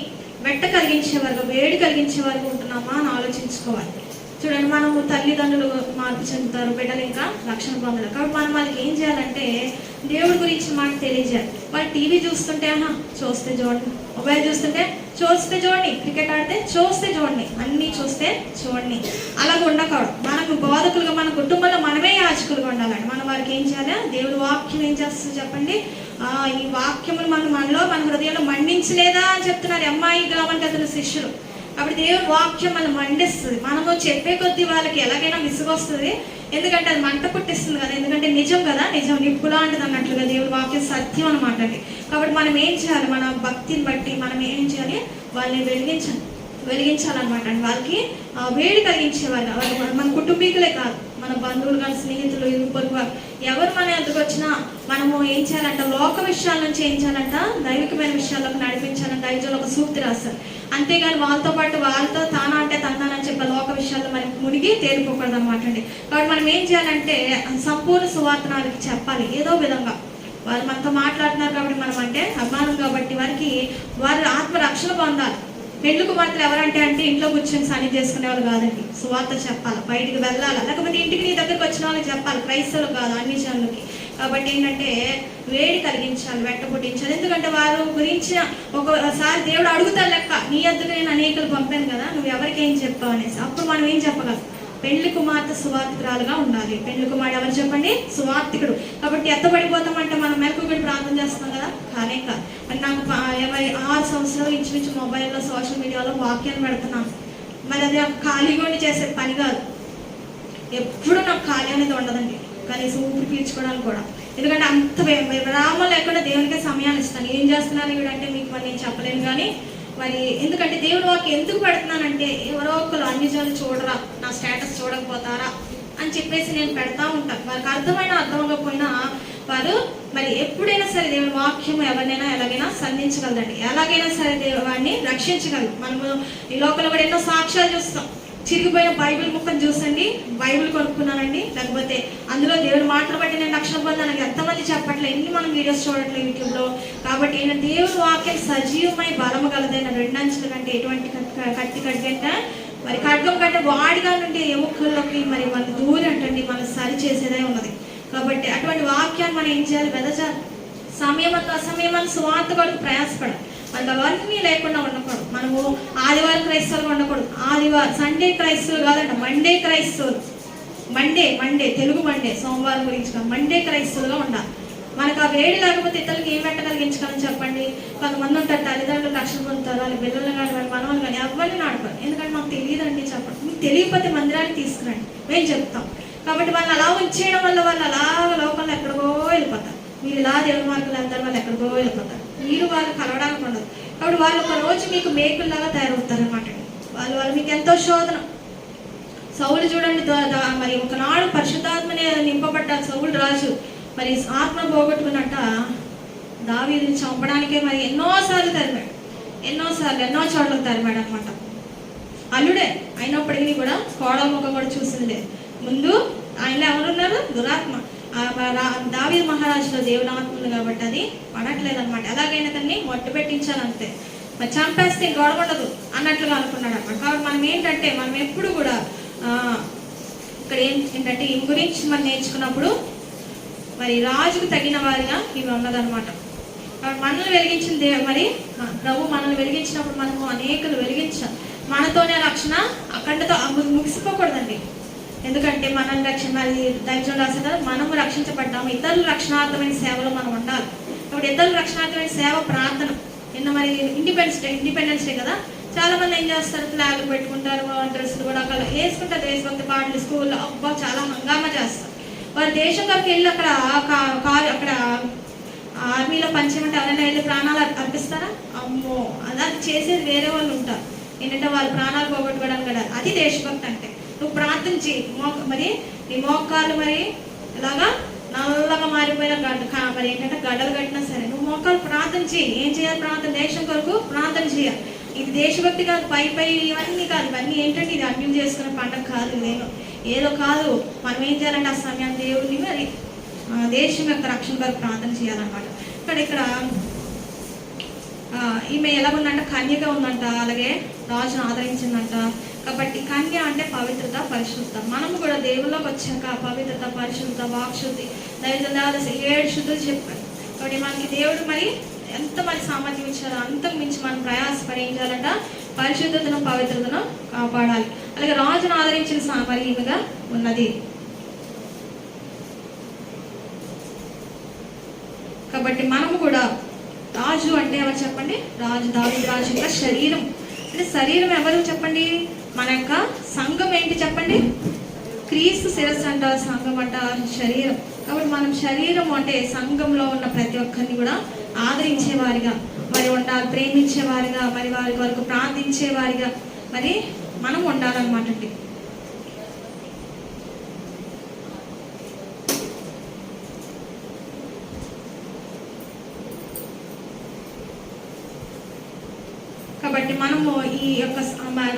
వెట్ట కలిగించే వరకు, వేడి కలిగించే వరకు ఉంటున్నామా అని ఆలోచించుకోవాలి. చూడండి, మనము తల్లిదండ్రులు మార్పు చెందుతారు, బిడ్డలు ఇంకా రక్షణ పొందరు. కాబట్టి మనం వాళ్ళకి ఏం చేయాలంటే దేవుడి గురించి మాట తెలియజేయాలి. వాళ్ళు టీవీ చూస్తుంటే చూస్తే చూడండి, మొబైల్ చూస్తుంటే చూస్తే చూడండి, క్రికెట్ ఆడితే చూస్తే చూడండి, అన్నీ చూస్తే చూడండి. అలాగ ఉండకూడదు. మనకు బోధకులుగా మన కుటుంబంలో మనమే యాజకులుగా ఉండాలండి. మనం వారికి ఏం చేయాలి? దేవుడి వాక్యం ఏం చేస్తుంది చెప్పండి? ఈ వాక్యములు మనలో మన హృదయంలో మండించలేదా అని చెప్తున్నారు అమ్మాయి గ్రామానికి అతని శిష్యులు. కాబట్టి దేవుడి వాక్యం మనం మండిస్తుంది. మనము చెప్పే కొద్దీ వాళ్ళకి ఎలాగైనా విసుగొస్తుంది, ఎందుకంటే అది మంట పుట్టిస్తుంది కదా, ఎందుకంటే నిజం కదా, నిజం నిప్పు లాంటిది అన్నట్లుగా దేవుడి వాక్యం సత్యం అనమాట అండి. కాబట్టి మనం ఏం చేయాలి? మన భక్తిని బట్టి మనం ఏం చేయాలి? వాళ్ళని వెలిగించాలన్నమాట అండి. వాళ్ళకి వేడి కలిగించేవాళ్ళు మన కుటుంబీకులే కాదు, మన బంధువులు కానీ, స్నేహితులు, ఇరుగు పొరుగు ఎవరు మన ఎందుకు వచ్చినా మనము ఏం చేయాలంట? లోక విషయాల నుంచి ఏం చేయాలంట? దైవికమైన విషయాలకు నడిపించాలంట. దైవజనులు ఒక సూక్తి రాస్తారు. అంతేగాని వాళ్ళతో పాటు వాళ్ళతో తానా అంటే తందానని చెప్పి లోక విషయాల్లో మనకి మునిగి తేలిపోకూడదు అనమాట అండి. కాబట్టి మనం ఏం చేయాలంటే సంపూర్ణ సువార్తనాలకి చెప్పాలి. ఏదో విధంగా వాళ్ళు మనతో మాట్లాడుతున్నారు కాబట్టి మనం అంటే అభిమానం కాబట్టి వారి ఆత్మరక్షణ పొందాలి. పెళ్లి కుమార్తెలు ఎవరంటే ఇంట్లో కూర్చొని సన్ని చేసుకునే వాళ్ళు కాదండి, సువార్త చెప్పాలి, బయటికి వెళ్ళాలి, లేకపోతే ఇంటికి నీ దగ్గరకు వచ్చిన వాళ్ళకి చెప్పాలి, క్రైస్తవులు కాదు, అన్ని జనులకి. కాబట్టి ఏంటంటే వేడి కలిగించాలి, వెంట పుట్టించాలి. ఎందుకంటే వారు గురించి ఒకసారి దేవుడు అడుగుతారు లెక్క, నీ ఎద్దుకు నేను అనేకలు పంపాను కదా, నువ్వు ఎవరికి ఏం చెప్పావు అనేసి. అప్పుడు మనం ఏం చెప్పగలం? పెళ్లి కుమార్తె సువార్తికురాలుగా ఉండాలి. పెళ్లి కుమార్తె ఎవరు చెప్పండి? సువార్తికుడు. కాబట్టి ఎత్తబడిపోతామంటే మనం మెలకుబడి ప్రార్థన చేస్తున్నాం కదా, కానే కాదు. మరి నాకు 6 సంవత్సరాలు ఇంచుమించు మొబైల్లో సోషల్ మీడియాలో వాక్యాన్ని పెడుతున్నాను. మరి అది నాకు ఖాళీగా ఉండి చేసే పని కాదు. ఎప్పుడు నాకు ఖాళీ అనేది ఉండదండి, కనీసం ఊపిరి పీల్చుకోవడానికి కూడా. ఎందుకంటే అంత విరామం లేకుండా దేవునికే సమయాన్ని ఇస్తాను. ఏం చేస్తున్నాను ఇక్కడ అంటే మీకు మరి నేను చెప్పలేను. కానీ మరి ఎందుకంటే దేవుడు వాక్యం ఎందుకు పెడుతున్నానంటే ఎవరో ఒకరు అన్యజనులు చూడరా, నా స్టేటస్ చూడకపోతారా అని చెప్పేసి నేను పెడతా ఉంటాను. వారికి అర్థమైన అర్థమకపోయినా వారు మరి ఎప్పుడైనా సరే దేవుని వాక్యం ఎవరినైనా ఎలాగైనా సంధించగలదండి, ఎలాగైనా సరే దేవుడిని రక్షించగలరు. మనము ఈ లోకంలో కూడా ఎన్నో సాక్ష్యాలు చూస్తాం. చిరిగిపోయిన బైబిల్ ముక్కను చూసండి, బైబిల్ కొనుక్కున్నానండి, లేకపోతే అందులో దేవుని మాటలు బట్టి నేను రక్షణ పొందాను ఎంతమంది చెప్పట్లేదు, ఎన్ని మనం వీడియోస్ చూడట్లేదు యూట్యూబ్లో. కాబట్టి దేవుని వాక్యం సజీవమై బలము గలదైన 2 అంచుల కంటే ఎటువంటి కత్తి కంటే మరి ఖడ్గం కంటే వాడిగా నుండి ఎముకల్లోకి మరి మన దూరం అంటండి మనం సరి చేసేదే ఉన్నది. కాబట్టి అటువంటి వాక్యాన్ని మనం ఏం చేయాలి? వెదజాలి. సమయమంతా అసమయమని సువార్త కొరకు ప్రయాసపడాలి. మనకు అవన్నీ లేకుండా ఉండకూడదు. మనము ఆదివారం క్రైస్తవులుగా ఉండకూడదు. సండే క్రైస్తవులు కాదంట, మండే క్రైస్తవులు. మండే తెలుగు మండే, సోమవారం గురించి కాదు, మండే క్రైస్తవులుగా ఉండాలి. మనకు ఆ వేడి లేకపోతే ఇతరులకు ఏం వెంట కలిగించగలని చెప్పండి? కొంతమంది ఉంటారు తల్లిదండ్రులు రక్షణ పొందుతారు, వాళ్ళ పిల్లలు కానీ వాళ్ళ మనవాళ్ళు కానీ ఎవరిని నాడుకోరు. ఎందుకంటే మాకు తెలియదండి చెప్పండి. మీకు తెలియకపోతే మందిరానికి తీసుకురండి, మేము చెప్తాం. కాబట్టి వాళ్ళు అలా ఉంచేయడం వల్ల వాళ్ళు అలాగ లోకంలో ఎక్కడికో వెళ్ళిపోతారు. మీరు ఇలా దేవుని మార్గంలో వెళ్తారు, వాళ్ళు ఎక్కడికో వెళ్ళిపోతారు. మీరు వాళ్ళు కలవడానికి ఉండదు. కాబట్టి వాళ్ళు ఒక రోజు మీకు మేకుల్లాగా తయారవుతారు అనమాట. వాళ్ళు మీకు ఎంతో శోధన. సౌలు చూడండి, మరి ఒకనాడు పరిశుద్ధాత్మనే నింపబడ్డ సౌలు రాజు మరి ఆత్మ పోగొట్టుకున్నట్ట దావీదుని చంపడానికే మరి ఎన్నోసార్లు తరిమాడు, ఎన్నో చోట్ల తరిమాడు అనమాట. అల్లుడే అయినప్పటికీ కూడా కోడల ముఖం కూడా చూసింది. ముందు ఆయనలో ఎవరున్నారు? దురాత్మ. దావీదు మహారాజులో దేవుని ఆత్మ ఉంది కాబట్టి అది పడట్లేదు అనమాట. ఎలాగైనా దాన్ని మొట్టు పెట్టించాలంతే, మరి చంపేస్తే గొడవడదు అన్నట్లుగా అనుకున్నాడు అనమాట. కాబట్టి మనం ఏంటంటే మనం ఎప్పుడు కూడా ఇక్కడ ఏంటంటే ఈ గురించి మనం నేర్చుకున్నప్పుడు మరి రాజుకు తగిన వారిగా ఇవి ఉన్నదనమాట. మనల్ని వెలిగించిన మరి ప్రభు మనల్ని వెలిగించినప్పుడు మనము అనేకలు వెలిగించాలి. మనతోనే రక్షణ అక్కడితో ముగిసిపోకూడదండి. ఎందుకంటే మనల్ని రక్షణ మరి దైవం రాసిన మనము రక్షించబడ్డాము, ఇతరులు రక్షణార్థమైన సేవలో మనం ఉండాలి. కాబట్టి ఇతరులు రక్షణార్థమైన సేవ ప్రార్థన. నిన్న మరి ఇండిపెండెన్స్ డే కదా, చాలా మంది ఏం చేస్తారు, ఫ్లాగ్లు పెట్టుకుంటారు, డ్రెస్సులు కూడా అక్కడ వేసుకుంటారు, దేశభక్తి పాటలు స్కూల్లో అబ్బా చాలా హంగామా చేస్తారు. వారి దేశం వరకు వెళ్ళి అక్కడ ఆర్మీలో పనిచేయమంటే ఎవరైనా వెళ్ళి ప్రాణాలు అర్పిస్తారా? అమ్మో, అలా చేసేది వేరే వాళ్ళు ఉంటారు. ఏంటంటే వాళ్ళు ప్రాణాలు పోగొట్టుకోవడానికి కదా. అది దేశభక్తి అంటే. నువ్వు ప్రార్థన చేయి, మరి నీ మోకాలు మరి ఇలాగా నల్లగా మారిపోయిన మరి ఏంటంటే గడ్డలు కట్టినా సరే నువ్వు మోకాలు ప్రార్థన చేయి. ఏం చేయాలి? ప్రార్థన, దేశం కొరకు ప్రార్థన చేయాలి. ఇది దేశభక్తి కాదు, పై ఇవన్నీ కాదు. ఇవన్నీ ఏంటంటే ఇది అన్యం చేసుకునే పండుగ కాదు, నేను ఏదో కాదు. మనం ఏం చేయాలంటే ఆ సమయాన్ని దేవుడిని మరి దేశం యొక్క రక్షణ కొరకు ప్రార్థన చేయాలన్నమాట. ఇక్కడ ఈమె ఎలా ఉందంట? కన్యగా ఉందంట, అలాగే రాజును ఆదరించిందంట. కాబట్టి కన్య అంటే పవిత్రత, పరిశుద్ధత. మనము కూడా దేవుళ్ళకి వచ్చాక పవిత్రత, పరిశుద్ధత, వాక్శుద్ధి, దైవ 7 శుద్ధులు చెప్పాడు. కాబట్టి మనకి దేవుడు మరి ఎంత మరి సామర్థ్యం ఇచ్చారో అంతకు మించి మనం ప్రయాసపడి ఏం చేయాలంట? పరిశుద్ధతను, పవిత్రతను కాపాడాలి. అలాగే రాజును ఆదరించిన మరి ఈమెగా ఉన్నది. కాబట్టి మనము కూడా రాజు అంటే ఎవరు చెప్పండి? దావీదు రాజు యొక్క శరీరం. అంటే శరీరం ఎవరు చెప్పండి? మన యొక్క సంఘం ఏంటి చెప్పండి? క్రీస్తు శిరస్సు అంట, సంఘం అంట శరీరం. కాబట్టి మనం శరీరం అంటే సంఘంలో ఉన్న ప్రతి ఒక్కరిని కూడా ఆదరించేవారిగా మరి ఉండాలి, ప్రేమించేవారిగా, మరి వారి వరకు ప్రార్థించేవారిగా మరి మనం ఉండాలన్నమాట అండి. కాబట్టి మనము ఈ యొక్క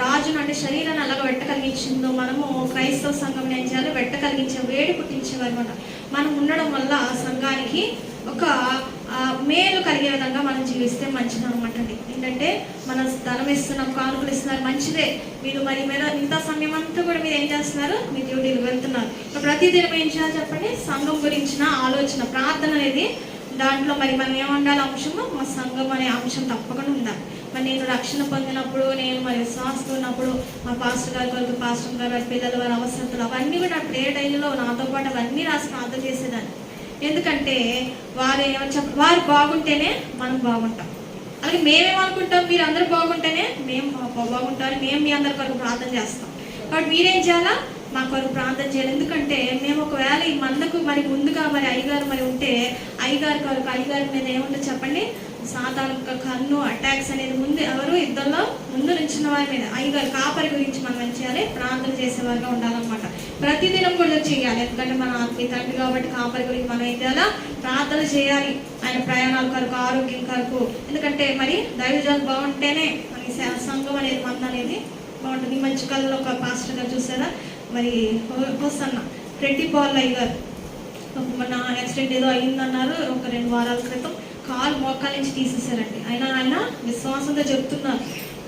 రాజును అంటే శరీరాన్ని అలాగ వెట్టకలిగించిందో మనము క్రైస్తవ సంఘం ఏం చేయాలి? వెట్టకలిగించే, వేడి పుట్టించేవారు అనమాట. మనం ఉండడం వల్ల ఆ సంఘానికి ఒక మేలు కలిగే విధంగా మనం జీవిస్తే మంచిది అనమాట అండి. ఏంటంటే మనం ధనం ఇస్తున్నాం, కానుకలు ఇస్తున్నారు, మంచిదే. మీరు మరి మిగతా సమయం అంతా కూడా మీరు ఏం చేస్తున్నారు? మీ డ్యూటీలు వెళ్తున్నారు. ప్రతిదినం ఏం చేయాలి చెప్పండి? సంఘం గురించిన ఆలోచన, ప్రార్థన అనేది దాంట్లో మరి మనం ఏముండాలి? అంశము మా సంఘం అనే అంశం తప్పకుండా ఉండాలి. మరి నేను రక్షణ పొందినప్పుడు, నేను మరి విశ్వాసం ఉన్నప్పుడు మా పాస్టర్ గారి కొరకు, పాస్టర్ గారు వారి పిల్లలు, వారి అవసరతలు అవన్నీ కూడా ప్రే డైలీలో నాతో పాటు అవన్నీ రాసి ప్రార్థన చేసేదాన్ని. ఎందుకంటే వారు వారు బాగుంటేనే మనం బాగుంటాం. అలాగే మేమేమనుకుంటాం? మీరు అందరూ బాగుంటేనే మేము బాగుంటామని మేము మీ అందరి కొరకు ప్రార్థన చేస్తాం. కాబట్టి మీరేం చేయాలా? మా కొరకు ప్రార్థన చేయాలి. ఎందుకంటే మేము ఒకవేళ ఈ మందకు మరి ముందుగా మరి అయ్యగారు మరి ఉంటే అయ్యగారి మీద ఏముంటుంది చెప్పండి? సాతాను కన్ను అటాక్స్ అనేది ముందు ఎవరు? ఇద్దరిలో ముందు నిలిచిన వారి మీద. అయ్యగారు కాపరి గురించి మనం ఏం చేయాలి? ప్రార్థన చేసేవారుగా ఉండాలన్నమాట. ప్రతిదినం కూడా చేయాలి. ఎందుకంటే మన ఆత్మీయ తండ్రి కాబట్టి కాపరి గురించి మనం ఏం చేయాలా? ప్రార్థన చేయాలి. ఆయన ప్రయాణాల కొరకు, ఆరోగ్యం కొరకు. ఎందుకంటే మరి దైవజాలు బాగుంటేనే మన సంఘం అనేది, మంద అనేది బాగుంటుంది. మంచి కళ్ళలో ఒక పాస్టర్ గారు చూసారా? మరి హోసన్న రెడ్డి పాల్ అయ్యారు. మన యాక్సిడెంట్ ఏదో అయిందన్నారు ఒక 2 వారాల క్రితం. కాలు మోకాల నుంచి తీసేశారండి. ఆయన విశ్వాసంతో చెప్తున్నారు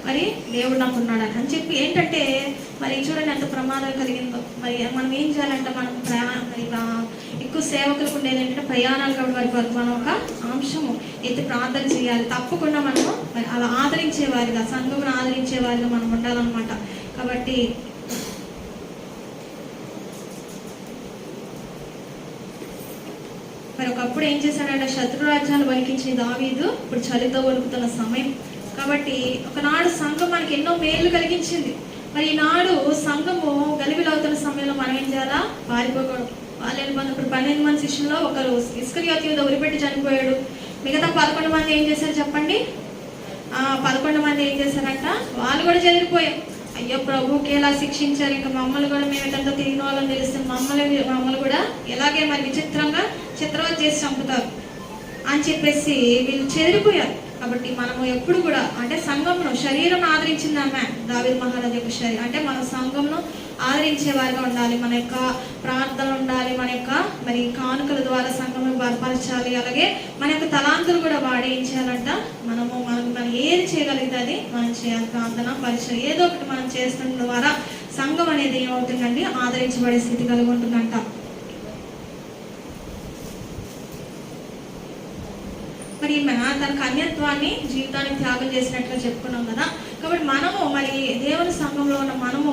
మరి దేవుడు నాకు ఉన్నాడు అని చెప్పి. ఏంటంటే మరి చూడండి ఎంత ప్రమాదం కలిగిందో. మరి మనం ఏం చేయాలంటే మనం మరి ఎక్కువ సేవకులకు ఉండేది ఏంటంటే ప్రయాణాలు కాబట్టి వారి వరకు మనం ఒక అంశము అయితే ప్రార్థన చేయాలి. తప్పకుండా మనము మరి అలా ఆదరించేవారిగా, సంఘమును ఆదరించేవారిగా మనం ఉండాలన్నమాట. కాబట్టి మరి ఒకప్పుడు ఏం చేశాడంటే శత్రు రాజ్యాలు వణికించిన దావీదు ఇప్పుడు చలితో వణుకుతున్న సమయం. కాబట్టి ఒకనాడు సంఘం మనకి ఎన్నో మేలు కలిగించింది. మరి ఈనాడు సంఘము గలిబిలవుతున్న సమయంలో మనం ఏం చేయాలా? పారిపోకూడదు. వాళ్ళు ఇప్పుడు 12 మంది శిష్యుల్లో ఒకరు ఇస్కరియోతు యూదా ఉరిపెట్టి చనిపోయాడు. మిగతా 11 మంది ఏం చేశారు చెప్పండి? 11 మంది ఏం చేశారంట? వాళ్ళు కూడా చెదిరిపోయారు. అయ్యో ప్రభుకి ఎలా శిక్షించారు, ఇంకా మమ్మల్ని కూడా మేము ఎటంతో తిరిగిన వాళ్ళని తెలిస్తే మమ్మల్ని కూడా ఎలాగే మరి విచిత్రంగా చిత్రవత్ చేసి చంపుతారు. అని చెప్పేసి వీళ్ళు చెదిరిపోయారు. కాబట్టి మనము ఎప్పుడు కూడా అంటే సంఘంలో శరీరం ఆదరించింది ఆమె దావీదు మహారాజు యొక్క శరీరం అంటే మన సంఘంలో ఆదరించే వారిగా ఉండాలి. మన యొక్క ప్రార్థనలు ఉండాలి. మన యొక్క మరి కానుకల ద్వారా సంఘంలో బలపరచాలి. అలాగే మన యొక్క తలాంతులు కూడా వాడి ఏం చేయాలంట, మనం ఏది చేయగలిగితే అది మనం చేయాలి. ప్రార్థన పరిచయం ఏదో ఒకటి మనం చేస్తున్న ద్వారా సంఘం అనేది ఏమవుతుందండి, ఆదరించబడే స్థితి కలిగి ఉంటుందంట. మరి తన కన్యత్వాన్ని జీవితానికి త్యాగం చేసినట్లుగా చెప్పుకున్నాం కదా. కాబట్టి మనము మరి దేవుని సంఘంలో ఉన్న మనము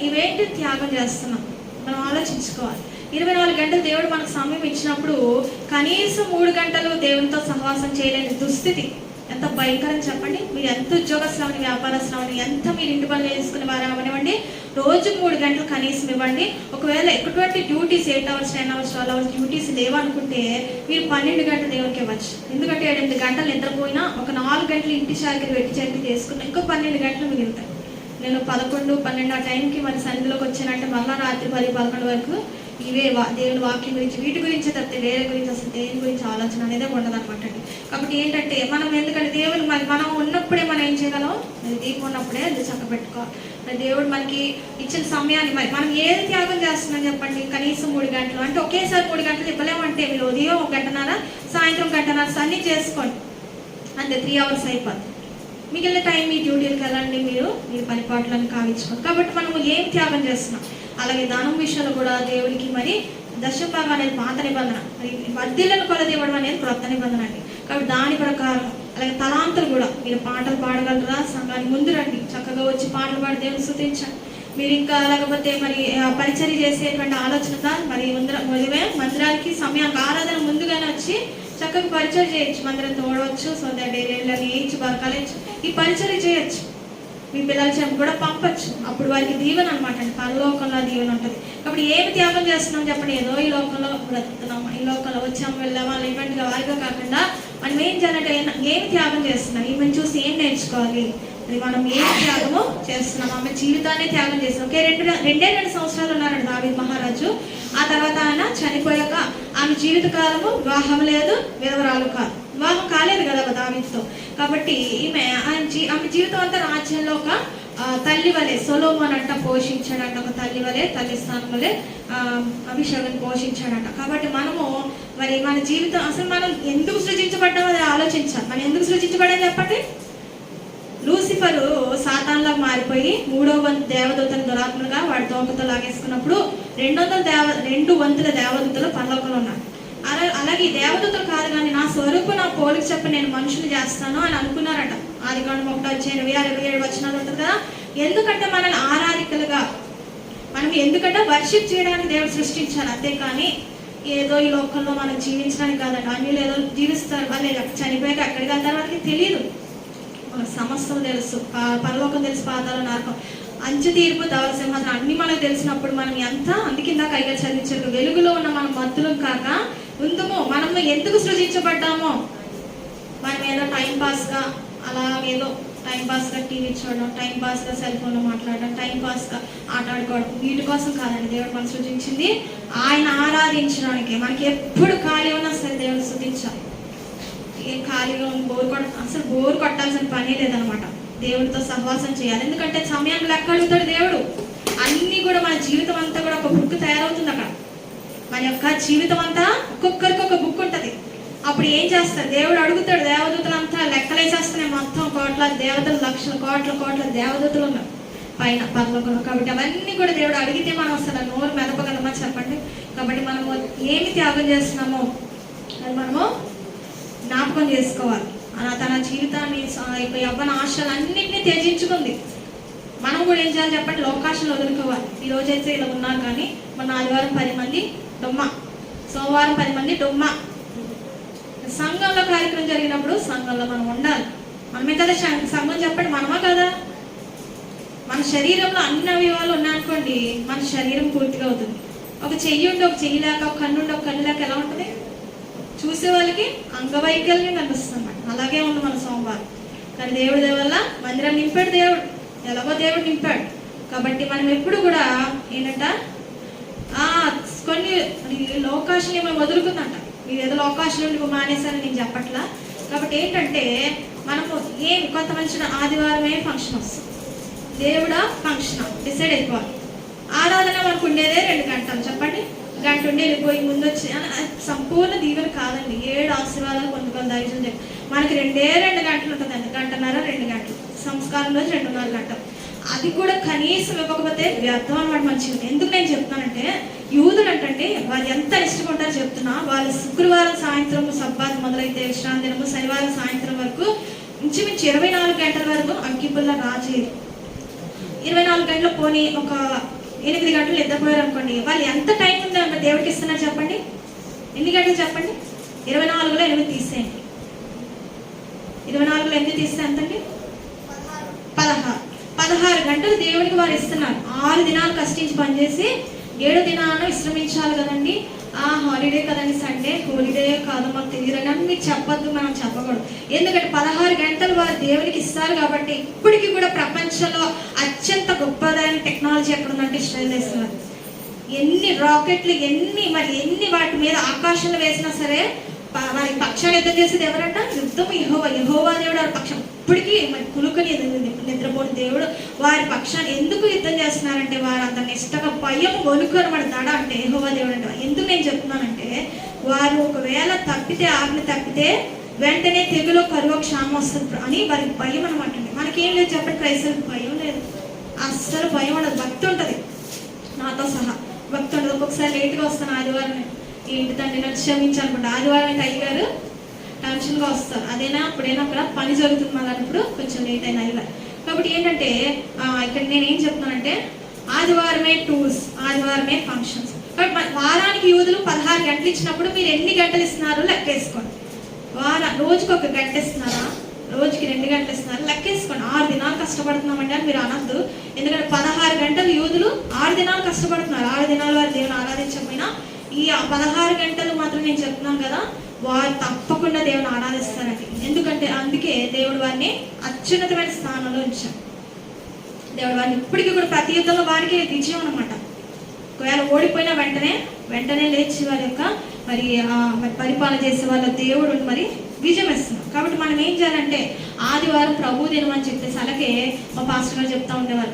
ఇవేంటి త్యాగం చేస్తున్నాం మనం ఆలోచించుకోవాలి. 24 గంటలు దేవుడు మనకు సమయం ఇచ్చినప్పుడు కనీసం 3 గంటలు దేవునితో సహవాసం చేయలేని దుస్థితి ఎంత భయంకరం చెప్పండి. మీరు ఎంత ఉద్యోగస్తులని, వ్యాపారస్తులని, ఎంత మీరు ఇంటి పనులు చేసుకునే వారు అవనివ్వండి, రోజుకు 3 గంటలు కనీసం ఇవ్వండి. ఒకవేళ ఎటువంటి duties 8 hours 10 hours 12 hours duties లేవనుకుంటే మీరు 12 గంటలు దేవునికి ఇవ్వచ్చు. ఎందుకంటే 7-8 గంటలు నిద్రపోయినా ఒక 4 గంటలు ఇంటి చాకరీ వెట్టి చాకరీ చేసుకున్నా ఇంకో 12 గంటలు మిగులుతాయి. నేను 11, 12 ఆ టైంకి మరి సన్నిధిలోకి వచ్చానంటే మళ్ళీ రాత్రి 10, 11 వరకు ఇవే దేవుని వాక్యం గురించి వీటి గురించి తప్పితే వేరే గురించి అసలు దేని గురించి ఆలోచన అనేది ఉండదు అనమాట అండి. కాబట్టి ఏంటంటే ఎందుకంటే దేవుడు మనం ఉన్నప్పుడే మనం ఏం చేయగలం, అది దీపం ఉన్నప్పుడే అది చక్క పెట్టుకోవాలి. దేవుడు మనకి ఇచ్చిన సమయాన్ని మనం ఏది త్యాగం చేస్తున్నాం చెప్పండి. కనీసం 3 గంటలు అంటే ఒకేసారి 3 గంటలు ఇవ్వలేమంటే మీరు ఉదయం 1 గంటన్నర, సాయంత్రం 1 గంటన్నర అన్నీ చేసుకోండి, అంతే 3 అవర్స్ అయిపోతుంది. మిగిలిన టైం మీ డ్యూటీలకు వెళ్ళండి, మీరు పని పాటలను కావించుకోండి. కాబట్టి మనము ఏం త్యాగం చేస్తున్నాం. అలాగే దానం విషయంలో కూడా దేవుడికి మరి దశభాగం అనేది పాత నిబంధన, మరి వర్ధిల్లను కొలది ఇవ్వడం అనేది క్రొత్త నిబంధన అండి. కాబట్టి దాని ప్రకారం అలాగే తలాంతులు కూడా మీరు పాటలు పాడగలరా, సంఘానికి ముందు రండి, చక్కగా వచ్చి పాటలు పాడి దేవుని స్తుతించండి. మీరు ఇంకా లేకపోతే మరి పరిచర్య చేసేటువంటి ఆలోచనగా మరి ఉదయమే మందిరానికి సమయానికి ఆరాధన ముందుగానే వచ్చి చక్కగా పరిచయం చేయొచ్చు, మందిరం తోడవచ్చు. సో దట్ ఏరియాలని వేయించి బరకాలేచ్చు, ఈ పరిచర్య చేయొచ్చు. మీ పిల్లల చెప్పు కూడా పంపచ్చు. అప్పుడు వారికి దీవెన అనమాట అండి, పరలోకంలో దీవెన ఉంటుంది. కాబట్టి ఏమి త్యాగం చేస్తున్నాం చెప్పండి. ఏదో ఈ లోకంలో బ్రతుకుతున్నాం, ఈ లోకంలో వచ్చాము వెళ్ళామా ఇవ్వండిగా వారిగా కాకుండా మనం ఏం చేయాలంటే ఏమి త్యాగం చేస్తున్నాం, ఈమెను చూసి ఏం నేర్చుకోవాలి, అది మనం ఏం త్యాగము చేస్తున్నాం. ఆమె జీవితాన్ని త్యాగం చేస్తున్నాం. ఓకే, 2 సంవత్సరాలు ఉన్నారండి దావీదు మహారాజు. ఆ తర్వాత ఆయన చనిపోయాక ఆమె జీవిత కాలము వివాహం లేదు, విధవరాలు కాదు, వివాహం కాలేదు కదా దావీదుతో. కాబట్టి ఆమె జీవితం అంతా రాజ్యంలో ఒక తల్లి వలె సొలొమోను అంట పోషించాడంట. ఒక తల్లి వలె, తల్లి స్థానం వలె అభిషేకం పోషించాడంట. కాబట్టి మనము మరి మన జీవితం అసలు మనం ఎందుకు సృజించబడ్డామో అది ఆలోచించాలి. మనం ఎందుకు సృజించబడ్డామని చెప్పండి. లూసిఫరు సాతాన్లా మారిపోయి 3వ వంతు దేవదూతల దురాత్మలుగా వాడి తోకతో లాగేసుకున్నప్పుడు 2 వంతుల దేవదూతలు పరలోకంలో ఉన్నారు. అలాగే ఈ దేవదూతలు కాదు కానీ నా స్వరూపు నా పోలిక చెప్పి నేను మనుషులు చేస్తాను అని అనుకున్నారట. ఆదికాండం 1:26-27 ఉంటుంది కదా. ఎందుకంటే మనల్ని ఆరాధికలుగా ఎందుకంటే వర్షిప్ చేయడానికి దేవుడు సృష్టించాలి, అంతేకాని ఏదో ఈ లోకంలో మనం జీవించడానికి కాదంట. అన్యులు ఏదో జీవిస్తారు, వాళ్ళు చనిపోయాక ఎక్కడికి వెళ్తారో వాళ్ళకి తెలియదు. మనకు సమస్తం తెలుసు, పరలోకం తెలుసు, పాతాళం నరకం, అంచు తీర్పు, ధవళ సింహాసనం అన్ని మనకు తెలిసినప్పుడు మనం అందుకిందా కైగా చదివించారు. వెలుగులో ఉన్న మనం మత్తులం కాక ఉందమో మనం ఎందుకు సృజించబడ్డామో. మనం ఏదో టైంపాస్గా అలాగేదో టైంపాస్గా టీవీ చూడడం, టైంపాస్గా సెల్ ఫోన్లో మాట్లాడడం, టైంపాస్గా ఆట ఆడుకోవడం, వీటి కోసం కాదండి దేవుడు మనం సృజించింది ఆయన ఆరాధించడానికి. మనకి ఎప్పుడు ఖాళీ ఉన్నా సరే దేవుడు స్తుతించాలి. ఏం ఖాళీగా అసలు బోర్ కొట్టాల్సిన పని లేదనమాట. దేవుడితో సహవాసం చేయాలి. ఎందుకంటే సమయాన్ని లెక్క అడుగుతాడు దేవుడు. అన్నీ కూడా మన జీవితం అంతా కూడా ఒక బుక్ తయారవుతుంది అక్కడ. మన యొక్క జీవితం అంతా ఒక్కొక్కరికి ఒక బుక్ ఉంటుంది. అప్పుడు ఏం చేస్తారు దేవుడు అడుగుతాడు. దేవదూతలంతా లెక్కలేసేస్తున్నాయి, మొత్తం కోట్లాది దేవతలు, లక్షల కోట్ల దేవదూతలు ఉన్నారు పైన పరలోకంలో. కాబట్టి అవన్నీ కూడా దేవుడు అడిగితే మనం అసలు నోరు మెదపగలమా చెప్పండి. కాబట్టి మనము ఏమి త్యాగం చేస్తున్నామో అది మనము జ్ఞాపకం చేసుకోవాలి. తన జీవితాన్ని యవ్వన ఆశలు అన్నింటినీ త్యజించుకుంది. మనం కూడా ఏం చేయాలి చెప్పండి, లోకాశలు వదులుకోవాలి. ఈ రోజైతే ఇలా ఉన్నారు కానీ మన ఆదివారం 10 మంది డొమ్మ, సోమవారం 10 మంది డొమ్మ. సంఘంలో కార్యక్రమం జరిగినప్పుడు సంఘంలో మనం ఉండాలి. మనమే కదా సంఘం చెప్పండి, మనమా కదా. మన శరీరంలో అన్ని అవయవాలు ఉన్నాయనుకోండి, మన శరీరం పూర్తిగా అవుతుంది. ఒక చెయ్యి ఉండి ఒక చెయ్యి లేక, ఒక కన్ను ఉండి ఒక కన్ను లేక ఎలా ఉంటుంది, చూసే వాళ్ళకి అంగవైకల్యం కనిపిస్తుంది. అలాగే ఉంది మన సోమవారం. కానీ దేవుడి వల్ల మందిరం నింపాడు దేవుడు, ఎలాగో దేవుడు నింపాడు. కాబట్టి మనం ఎప్పుడు కూడా ఏంటంట కొన్ని లోకాశని మేము వదులుకుందంట. మీరు ఏదో లోకాశలో నువ్వు మానేశారని నేను చెప్పట్లా. కాబట్టి ఏంటంటే మనము కొత్త మనిషిన ఆదివారమే ఫంక్షన్ వస్తుంది, దేవుడా ఫంక్షన్ డిసైడ్ అయిపోవాలి. ఆరాధన మనకు ఉండేదే 2 గంటలు, చెప్పండి. గంట ఉండి వెళ్ళిపోయి ముందు వచ్చి సంపూర్ణ దీవెన కాదండి. 7 ఆశీర్వాదాలు పొందుకోవాలి దైవం చెప్పి. మనకి 2 గంటలు ఉంటుందండి, 1.5-2 గంటలు. సంస్కారం రోజు 2.5 గంటలు. అది కూడా కనీసం ఇవ్వకపోతే వ్యర్థం అనమాట మంచిది. ఎందుకు నేను చెప్తున్నానంటే, యూదులు అంటే వాళ్ళు ఎంత ఇష్టపడతారో చెప్తున్నా. వాళ్ళు శుక్రవారం సాయంత్రం సబ్బాత్ మొదలైతే విశ్రాంతి దినము శనివారం సాయంత్రం వరకు ఇంచుమించు 24 గంటల వరకు అగ్గిపుల్ల రాజేది. 24 గంటలు పోనీ ఒక 8 గంటలు నిద్రపోయారు అనుకోండి, వాళ్ళు ఎంత టైం ఉందో దేవుడికి ఇస్తున్నారు చెప్పండి. ఎన్ని గంటలు చెప్పండి? 24లో 8 తీసేయండి. 24లో 8 తీస్తే ఎంతండి? 16 గంటలు దేవుడికి వారు ఇస్తున్నారు. 6 దినాలు కష్టించి పనిచేసి 7 దినాలను విశ్రమించాలి కదండి. హాలిడే కదండి, సండే హోలిడే కాదు మాకు తెలియదు అని మీకు చెప్పొద్దు, మనం చెప్పకూడదు. ఎందుకంటే 16 గంటలు వారు దేవునికి ఇస్తారు కాబట్టి. ఇప్పటికీ కూడా ప్రపంచంలో అత్యంత గొప్పదైన టెక్నాలజీ ఎక్కడ ఉందంటే ఇస్రాయేల్ దేశంలో. ఎన్ని రాకెట్లు ఎన్ని వాటి మీద ఆకాశంలో వేసినా సరే వారి పక్షాన్ని యుద్ధం చేసేది ఎవరంట? యుద్ధం యెహోవా దేవుడు వారి పక్షం. ఇప్పటికీ మరి కులుకని నిద్రపోని దేవుడు వారి పక్షాన్ని ఎందుకు యుద్ధం చేస్తున్నారంటే, వారు అంత నిష్టగా భయం వణుకొని మన దడ అంటే యెహోవా దేవుడు అంటే. ఎందుకు నేను చెప్తున్నానంటే, వారు ఒకవేళ ఆజ్ఞ తప్పితే వెంటనే తెగులో కరువు క్షామం వస్తుంది అని వారికి భయం అనమాట. మనకేం లేదు చెప్పండి, క్రైస్తవులకు భయం లేదు, అస్సలు భయం ఉండదు. భక్తి ఉంటుంది, నాతో సహా భక్తి ఉండదు. ఒక్కొక్కసారి లేట్గా వస్తాను ఆదివారం, ఏంటి తండ్రి నన్ను క్షమించాలనుకుంటా. ఆదివారం అయితే అయ్యగారు టెన్షన్గా వస్తారు. అదేనా అప్పుడైనా అక్కడ పని జరుగుతుంది మళ్ళీ అన్నప్పుడు కొంచెం లేట్ అయిన అయ్యగారు. కాబట్టి ఏంటంటే ఇక్కడ నేను ఏం చెప్తున్నానంటే, ఆదివారమే టూర్స్, ఆదివారమే ఫంక్షన్స్. కాబట్టి వారానికి యూదులు 16 గంటలు ఇచ్చినప్పుడు మీరు ఎన్ని గంటలు ఇస్తున్నారో లెక్కేసుకోండి. రోజుకి 1 గంట ఇస్తున్నారా, రోజుకి 2 గంటలు ఇస్తున్నారు, లెక్కేసుకోండి. 6 దినాలు కష్టపడుతున్నామండి అని మీరు అనద్దు. ఎందుకంటే 16 గంటలు యూదులు 6 దినాలు కష్టపడుతున్నారు. 6 దినాల వారు దేవుని ఆరాధించకపోయినా ఈ 16 గంటలు మాత్రం నేను చెప్తున్నాను కదా, వారు తప్పకుండా దేవుని ఆరాధిస్తారండి. ఎందుకంటే అందుకే దేవుడు వారిని అత్యున్నతమైన స్థానంలో ఉంచారు. దేవుడు వారిని ఇప్పటికీ కూడా ప్రతి యుద్ధంలో వారికి విజయం అనమాట. ఒకవేళ ఓడిపోయినా వెంటనే లేచి వారి యొక్క మరి పరిపాలన చేసే వాళ్ళ దేవుడు మరి విజయం ఇస్తున్నారు. కాబట్టి మనం ఏం చేయాలంటే, ఆదివారం ప్రభు దినం అని చెప్పేసి అలాగే మా పాస్టర్ గారు చెప్తా ఉండేవారు.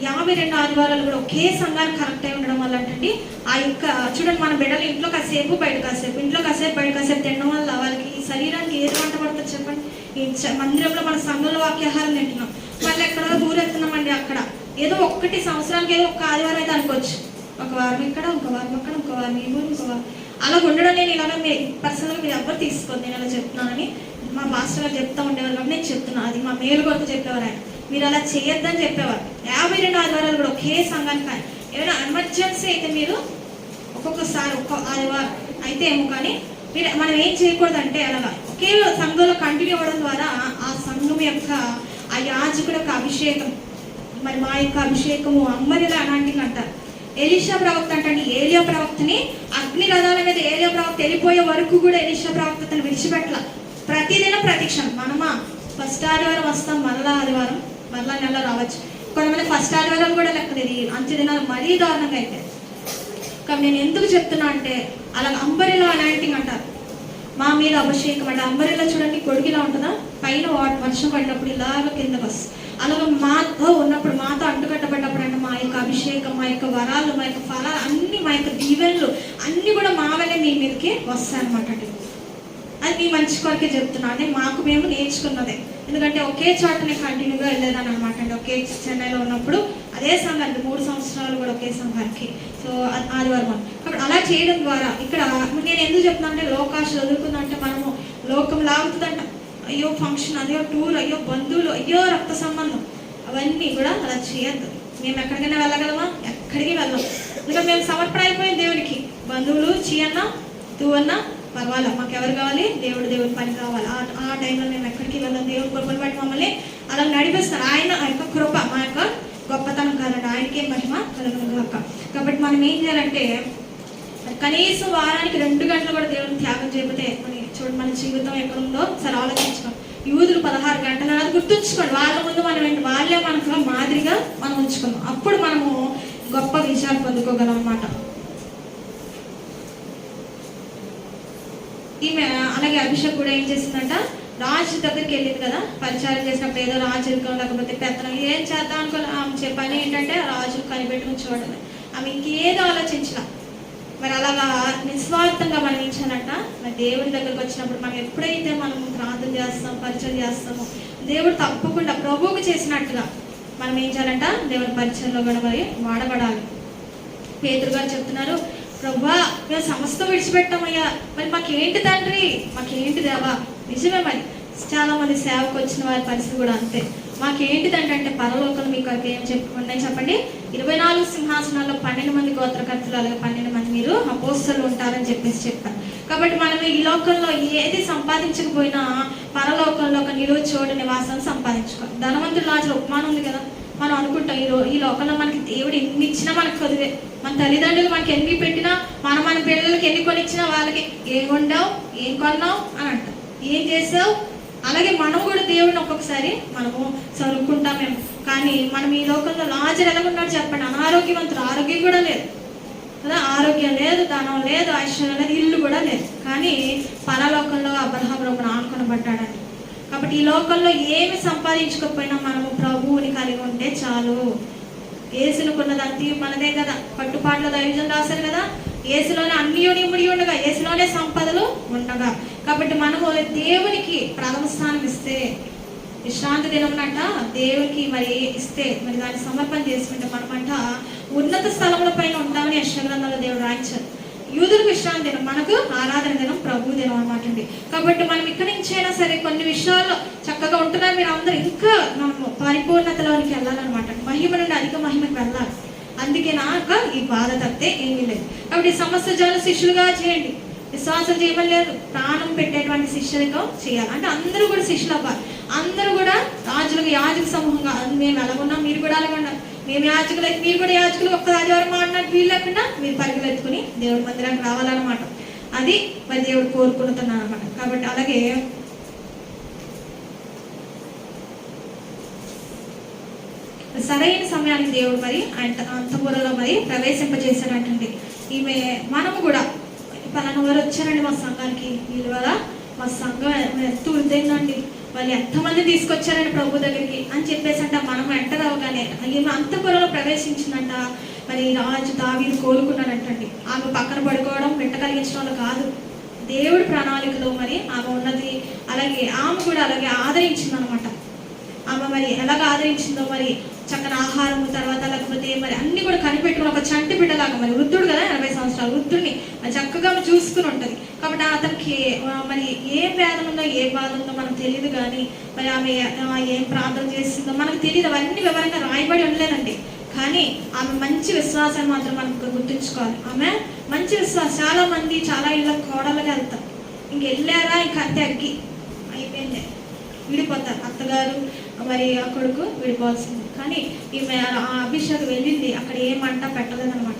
52 ఆదివారాలు కూడా ఒకే సంఘానికి కరెక్ట్ అయి ఉండడం వల్ల అంటే ఆ యొక్క చూడండి, మన బిడ్డలు ఇంట్లో కాసేపు బయట కాసేపు, ఇంట్లో కాసేపు బయట కాసేపు తినడం వల్ల వాళ్ళకి ఈ శరీరానికి ఏది వంట పడుతుంది చెప్పండి. ఈ మందిరంలో మన సంఘంలో వాక్యాహారం తింటున్నాం, మళ్ళీ ఎక్కడో దూరెత్తున్నామండి. అక్కడ ఏదో 1 సంవత్సరానికి ఏదో 1 ఆదివారం అయితే అనుకోవచ్చు, 1 వారం ఇక్కడ, 1 వారం అక్కడ, 1 వారం ఈ ఊరు, 1 వారం అలా ఉండడం. నేను ఇలాగ పర్సనల్గా మీరు ఎవరు తీసుకోండి, నేను అలా చెప్తున్నానని మా మాస్టర్ గారు చెప్తా ఉండేవారు కాబట్టి నేను చెప్తున్నాను. అది మా మేలు కొరకు చెప్పేవారు ఆయన. మీరు అలా చేయొద్దని చెప్పేవారు. 52 ఆదివారాలు కూడా ఒకే సంఘానికి. కానీ ఏమైనా ఎమర్జెన్సీ అయితే మీరు ఒక్కొక్కసారి 1 ఆదివారం అయితే ఏమో, కానీ మనం ఏం చేయకూడదంటే అలాగా ఒకే సంఘంలో కంటిన్యూ అవ్వడం ద్వారా ఆ సంఘం యొక్క ఆ యాజకుడు యొక్క అభిషేకం, మరి మా యొక్క అభిషేకము అమ్మరిలా అలాంటివి అంటారు. ఎలీషా ప్రవక్త అంటే ఏలియా ప్రవక్తని అగ్ని రథాల మీద ఏలియా ప్రవక్త వెళ్ళిపోయే వరకు కూడా ఎలీషా ప్రవక్తను విడిచిపెట్టాల. ప్రతిదిన ప్రతిక్షణం మనమా ఫస్ట్ ఆదివారం వస్తాం, మరలా ఆదివారం, మరలా నెల రావచ్చు. కొంతమంది ఫస్ట్ ఆదివారం కూడా లెక్కలేదు, అంత్య దినాలు మరీ దారుణంగా అయితే. కాబట్టి నేను ఎందుకు చెప్తున్నా అంటే, అలా అంబరిలా అలాంటివి అంటారు. మా మీద అభిషేకం అంటే అంబరిలా చూడండి, కొడుకులా ఉంటుందా, పైన వర్షం పడినప్పుడు ఇలాగ కిందకు వస్తుంది. అలాగే మాతో ఉన్నప్పుడు, మాతో అంటుకట్టబడ్డప్పుడు అంటే మా యొక్క అభిషేకం, మా యొక్క వరాలు, మా యొక్క ఫలాలు అన్ని, మా యొక్క దీవెనలు అన్నీ కూడా మా వల్లే మీ మీదకి వస్తాయి అనమాట. అది మీ మంచి కొరకే చెప్తున్నాను, మాకు మేము నేర్చుకున్నదే. ఎందుకంటే ఒకే చోట నేను కంటిన్యూగా వెళ్ళేదాన్ని అనమాట అండి. ఒకే చెన్నైలో ఉన్నప్పుడు అదే సంఘానికి 3 సంవత్సరాలు కూడా ఒకే సంఘానికి. సో ఆదివారం కాబట్టి అలా చేయడం ద్వారా ఇక్కడ నేను ఎందుకు చెప్తున్నా అంటే, లోకాశ వదులుకుందంటే మనము లోకం లాగుతుందంట. అయ్యో ఫంక్షన్, అయ్యో టూర్, అయ్యో బంధువులు, అయ్యో రక్త సంబంధం, అవన్నీ కూడా అలా చేయద్దు. మేము ఎక్కడికైనా వెళ్ళగలమా? ఎక్కడికి వెళ్ళాం. ఎందుకంటే మేము సమర్పణ అయిపోయింది దేవునికి. బంధువులు చీ అన్నా తూ అన్నా పర్వాలా, మాకు ఎవరు కావాలి? దేవుడి పని కావాలి. ఆ టైంలో మేము ఎక్కడికి వెళ్ళాం. దేవుడి కృపను బట్టి మమ్మల్ని అలా నడిపిస్తారు. ఆయన యొక్క కృప, మా యొక్క గొప్పతనం కాదండి, ఆయనకే మహిమ కలుగును గాక. కాబట్టి మనం ఏం చేయాలంటే, కనీసం వారానికి 2 గంటలు కూడా దేవుని త్యాగం చేయకపోతే చూడండి మన జీవితం ఎక్కడ ఉందో సరే ఆలోచించుకోండి. యూదులు 16 గంటలు అది గుర్తుంచుకోండి. వాళ్ళ ముందు మనం ఏంటి, వాళ్ళే మనకు మాదిరిగా మనం ఉంచుకున్నాం. అప్పుడు మనము గొప్ప విజయాలు పొందుకోగలం అన్నమాట. ఈమె అలాగే అభిషేక్ కూడా ఏం చేసిందంట, రాజు దగ్గరికి వెళ్ళింది కదా, పరిచారం చేసినప్పుడు ఏదో రాజరికం లేకపోతే పెత్తనం ఏం చేద్దాం అనుకుని ఆమె పని ఏంటంటే రాజు కనిపెట్టుకుని చూడడం. ఆమె ఇంకేదో ఆలోచించలా. మరి అలాగా నిస్వార్థంగా మనం ఏం చేయాలంట, మరి దేవుడి దగ్గరకు వచ్చినప్పుడు మనం ఎప్పుడైతే మనం ప్రార్థన చేస్తాం, పరిచయం చేస్తామో దేవుడు తప్పకుండా ప్రభువుకు చేసినట్టుగా మనం ఏం చేయాలంట, దేవుడి పరిచయంలో కూడా మరి వాడబడాలి. పేతురు గారు చెప్తున్నారు, ప్రభువా మేము సమస్తం విడిచిపెట్టామయ్యా, మరి మాకేంటి తండ్రి, మాకేంటి దేవా. నిజమే, మరి చాలా మంది సేవకు వచ్చిన వారి పరిస్థితి కూడా అంతే. మాకేంటిదంటే అంటే పరలోకం మీకు ఏం ఉన్నాయి చెప్పండి, 24 సింహాసనాల్లో 12 మంది గోత్రకర్తలు, అలాగే 12 మంది మీరు అపోస్తలు ఉంటారని చెప్పారు. కాబట్టి మనం ఈ లోకంలో ఏది సంపాదించకపోయినా పరలోకంలో ఒక నిలువ చోటు నివాసాన్ని సంపాదించుకోవాలి. ధనవంతుడు లాజరు ఉపమానం ఉంది కదా, మనం అనుకుంటాం ఈ లోకంలో మనకి దేవుడు ఎన్ని ఇచ్చినా మనకు చదివే, మన తల్లిదండ్రులు మనకి ఎన్ని పెట్టినా, మన పిల్లలకి ఎన్ని కొనిచ్చినా వాళ్ళకి ఏం వండావు, ఏం కొన్నావు అని అంటాం, ఏం చేసావు. అలాగే మనం కూడా దేవుడిని ఒక్కొక్కసారి మనము చదువుకుంటామేమో, కానీ మనం ఈ లోకంలో లాజరు ఎలాగున్నాడు చెప్పండి, అనారోగ్యవంతుడు, ఆరోగ్యం కూడా లేదు కదా, ఆరోగ్యం లేదు, ధనం లేదు, ఐశ్వర్యం లేదు, ఇల్లు కూడా లేదు. కానీ పరలోకంలో అబ్రహాము ఆనుకొనబడ్డాడని. కాబట్టి ఈ లోకంలో ఏమి సంపాదించకపోయినా మనము ప్రభువుని కలిగి ఉంటే చాలు. యేసునుకున్నదంతా మనదే కదా, పట్టుపాట్ల దైవజనం రాశారు కదా, యేసులోనే అన్ని ఇముడి ఉండగా, యేసులోనే సంపదలు ఉండగా. కాబట్టి మనము దేవునికి ప్రథమ స్థానం ఇస్తే, విశ్రాంతి దినమునంట దేవునికి మరి ఇస్తే, మరి దాన్ని సమర్పణ చేసుకుంటే మనమంట ఉన్నత స్థలముల పైన ఉంటామని యెషయా గ్రంథంలో దేవుడు రాయించారు. యూదులకు విశ్రాంతి దినం, మనకు ఆరాధన దినం, ప్రభు దినం అనమాట అండి. కాబట్టి మనం ఇక్కడి నుంచైనా సరే కొన్ని విషయాల్లో చక్కగా ఉంటున్నారు మీరు అందరూ, ఇంకా మనం పరిపూర్ణతలోనికి వెళ్ళాలన్నమాట, మహిమ నుండి అధిక మహిమకి వెళ్ళాలి. అందుకే నాక ఈ బాధ తప్పితే ఏమీ లేదు. కాబట్టి సమస్త జనులు శిష్యులుగా చేయండి, విశ్వాసం చేయమని లేదు, ప్రాణం పెట్టేటువంటి శిష్యులతో చేయాలి. అంటే అందరూ కూడా శిష్యులు అవ్వాలి, అందరూ కూడా రాజులకు యాజక సమూహంగా. మేము ఎలాగున్నాం మీరు కూడా అలాగ ఉండాలి. మేము యాజకులు అయితే మీరు కూడా యాజకులు, ఒక్క ఆదివారం మాడినట్టు వీలు లేకుండా మీరు పరిగెత్తుకుని దేవుడి మందిరానికి రావాలన్నమాట. అది మరి దేవుడు కోరుకుంటున్నాను అనమాట. కాబట్టి అలాగే సరైన సమయానికి దేవుడు మరి అంతఃపురంలో మరి ప్రవేశింపజేశాడంటండి. ఈమె మనము కూడా పలానా వారు వచ్చారండి మా సంఘానికి, వీళ్ళ వల్ల మా సంఘం ఎంత వృద్ధైందండి, వాళ్ళు ఎంతమంది తీసుకొచ్చారండి ప్రభు దగ్గరికి అని చెప్పేసి అంట మనం ఎంటర్ అవగానే ఈమె అంతఃపురంలో ప్రవేశించిందంట. మరి రాజు దావీదు కోరుకున్నాడంటండి. ఆమె పక్కన పడుకోవడం వెంట కలిగించడం కాదు, దేవుడి ప్రణాళికలో మరి ఆమె ఉన్నది. అలాగే ఆమె కూడా అలాగే ఆదరించింది అనమాట. ఆమె మరి ఎలాగ ఆదరించిందో మరి చక్కని ఆహారము, తర్వాత లేకపోతే మరి అన్ని కూడా కనిపెట్టుకుని ఒక చంటి బిడ్డలాగా, మరి వృద్ధుడు కదా 80 సంవత్సరాల వృద్ధుడిని చక్కగా చూసుకుని ఉంటుంది. కాబట్టి అతనికి మరి ఏ వేదన ఉందో ఏ బాధ ఉందో మనకు తెలియదు, కానీ మరి ఆమె ఏం ప్రార్థన చేస్తుందో మనకు తెలియదు, అవన్నీ వివరంగా రాయబడి ఉండలేదండి. కానీ ఆమె మంచి విశ్వాసాన్ని మాత్రం మనం గుర్తుంచుకోవాలి. ఆమె మంచి విశ్వాసం. చాలా మంది చాలా ఇళ్ళ కోడలుగా వెళ్తారు, ఇంక వెళ్ళారా ఇంక అంతే అగ్గి అయిపోయింది, విడిపోతారు. అత్తగారు మరి ఆ కొడుకు విడిపోవాల్సింది. కానీ ఈమె అభిషేక్ వెళ్ళింది, అక్కడ ఏమంట పెట్టలేదన్నమాట.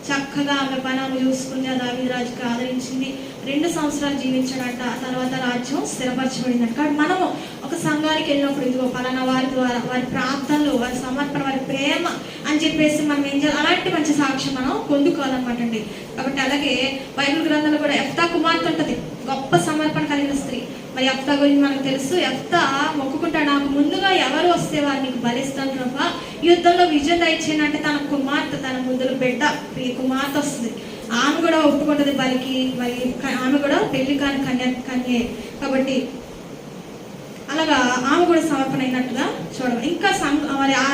చక్కగా ఆమె పని ఆమె చూసుకుని దావీదు రాజుకి ఆదరించింది. 2 సంవత్సరాలు జీవించాడంట. ఆ తర్వాత రాజ్యం స్థిరపరచబడిందంట. కాబట్టి మనము ఒక సంఘానికి వెళ్ళినప్పుడు ఇదిగో పలానా వారి ద్వారా వారి ప్రార్థనలు, వారి సమర్పణ, వారి ప్రేమ అని చెప్పేసి మనం ఏం చేయాలి, అలాంటి మంచి సాక్ష్యం మనం పొందుకోవాలన్నమాట అండి. కాబట్టి అలాగే బైబిల్ గ్రంథంలో కూడా యెఫ్తా కుమార్తె ఉంటుంది, గొప్ప సమర్పణ కలిగిన స్త్రీ. మరి యెఫ్తా గురించి మనకు తెలుసు. యెఫ్తా మొక్కుకుంటాడు, నాకు ముందుగా ఎవరు వస్తే వారు నీకు బలిస్తాను ప్రభా, యుద్ధంలో విజయం దయచేయనంటే తన కుమార్తె, తన ముందుల బిడ్డ ఈ కుమార్తె వస్తుంది. ఆమె కూడా ఒప్పుకుంటుంది బలికి. మరి ఆమె కూడా పెళ్లి కాని కన్యే. కాబట్టి అలాగా ఆమె కూడా సమర్పణ అయినట్టుగా చూడడం. ఇంకా మరి ఆ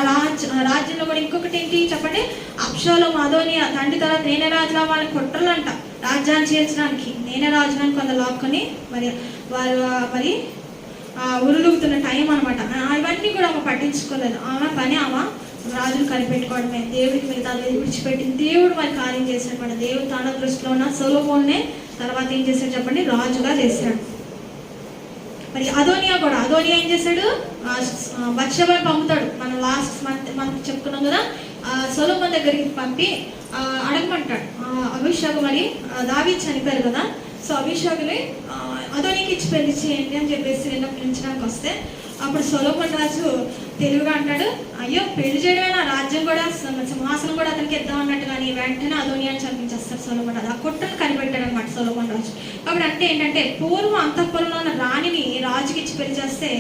రాజ్యంలో కూడా ఇంకొకటి ఏంటి చెప్పండి, అబ్షాలోము అదోనియా తండ్రి తర్వాత నేనే రాజులా వాళ్ళని కొట్టలంట, రాజ్యాన్ని చేర్చడానికి నేనే రాజులని కొంత లాక్కొని మరి వారు మరి ఉరులుగుతున్న టైం అనమాట. ఇవన్నీ కూడా ఆమె పట్టించుకోలేదు. ఆమె పని ఆమె రాజును కనిపెట్టుకోవడమే. దేవుడికి మిగతా విడిచిపెట్టింది. దేవుడు మరి కార్యం చేశాడు మన దేవుడు తన దృష్టిలో ఉన్న సొలొమోన్నే తర్వాత ఏం చేశాడు చెప్పండి, రాజుగా చేశాడు. మరి అదోనియా కూడా, అదోనియా ఏం చేశాడు, బత్షెబను పంపుతాడు. మనం లాస్ట్ మంత్ చెప్పుకున్నాం కదా, సొలొమోన్ దగ్గరికి పంపి అడగమంటాడు. అభిషేక్ మరి దావీదు చనిపోయారు కదా, సో అభిషేకుని అదోనికి ఇచ్చి పెళ్లి చేయండి అని చెప్పేసి విన్నపించడానికి వస్తే అప్పుడు సొలొమోను రాజు తెలివిగా అంటాడు, అయ్యో పెళ్లి చేయడమేనా, రాజ్యం కూడా సింహాసనం కూడా అతనికి ఇద్దాం అన్నట్టు, కానీ వెంటనే అదోనియాని చంపించేస్తాడు సొలొమోను రాజు. ఆ కుట్రను కనిపెట్టాడు అనమాట సొలొమోను రాజు. కాబట్టి అంటే ఏంటంటే పూర్వం అంతఃపురంలో ఉన్న రాణిని రాజుకి ఇచ్చి పెళ్లి చేస్తే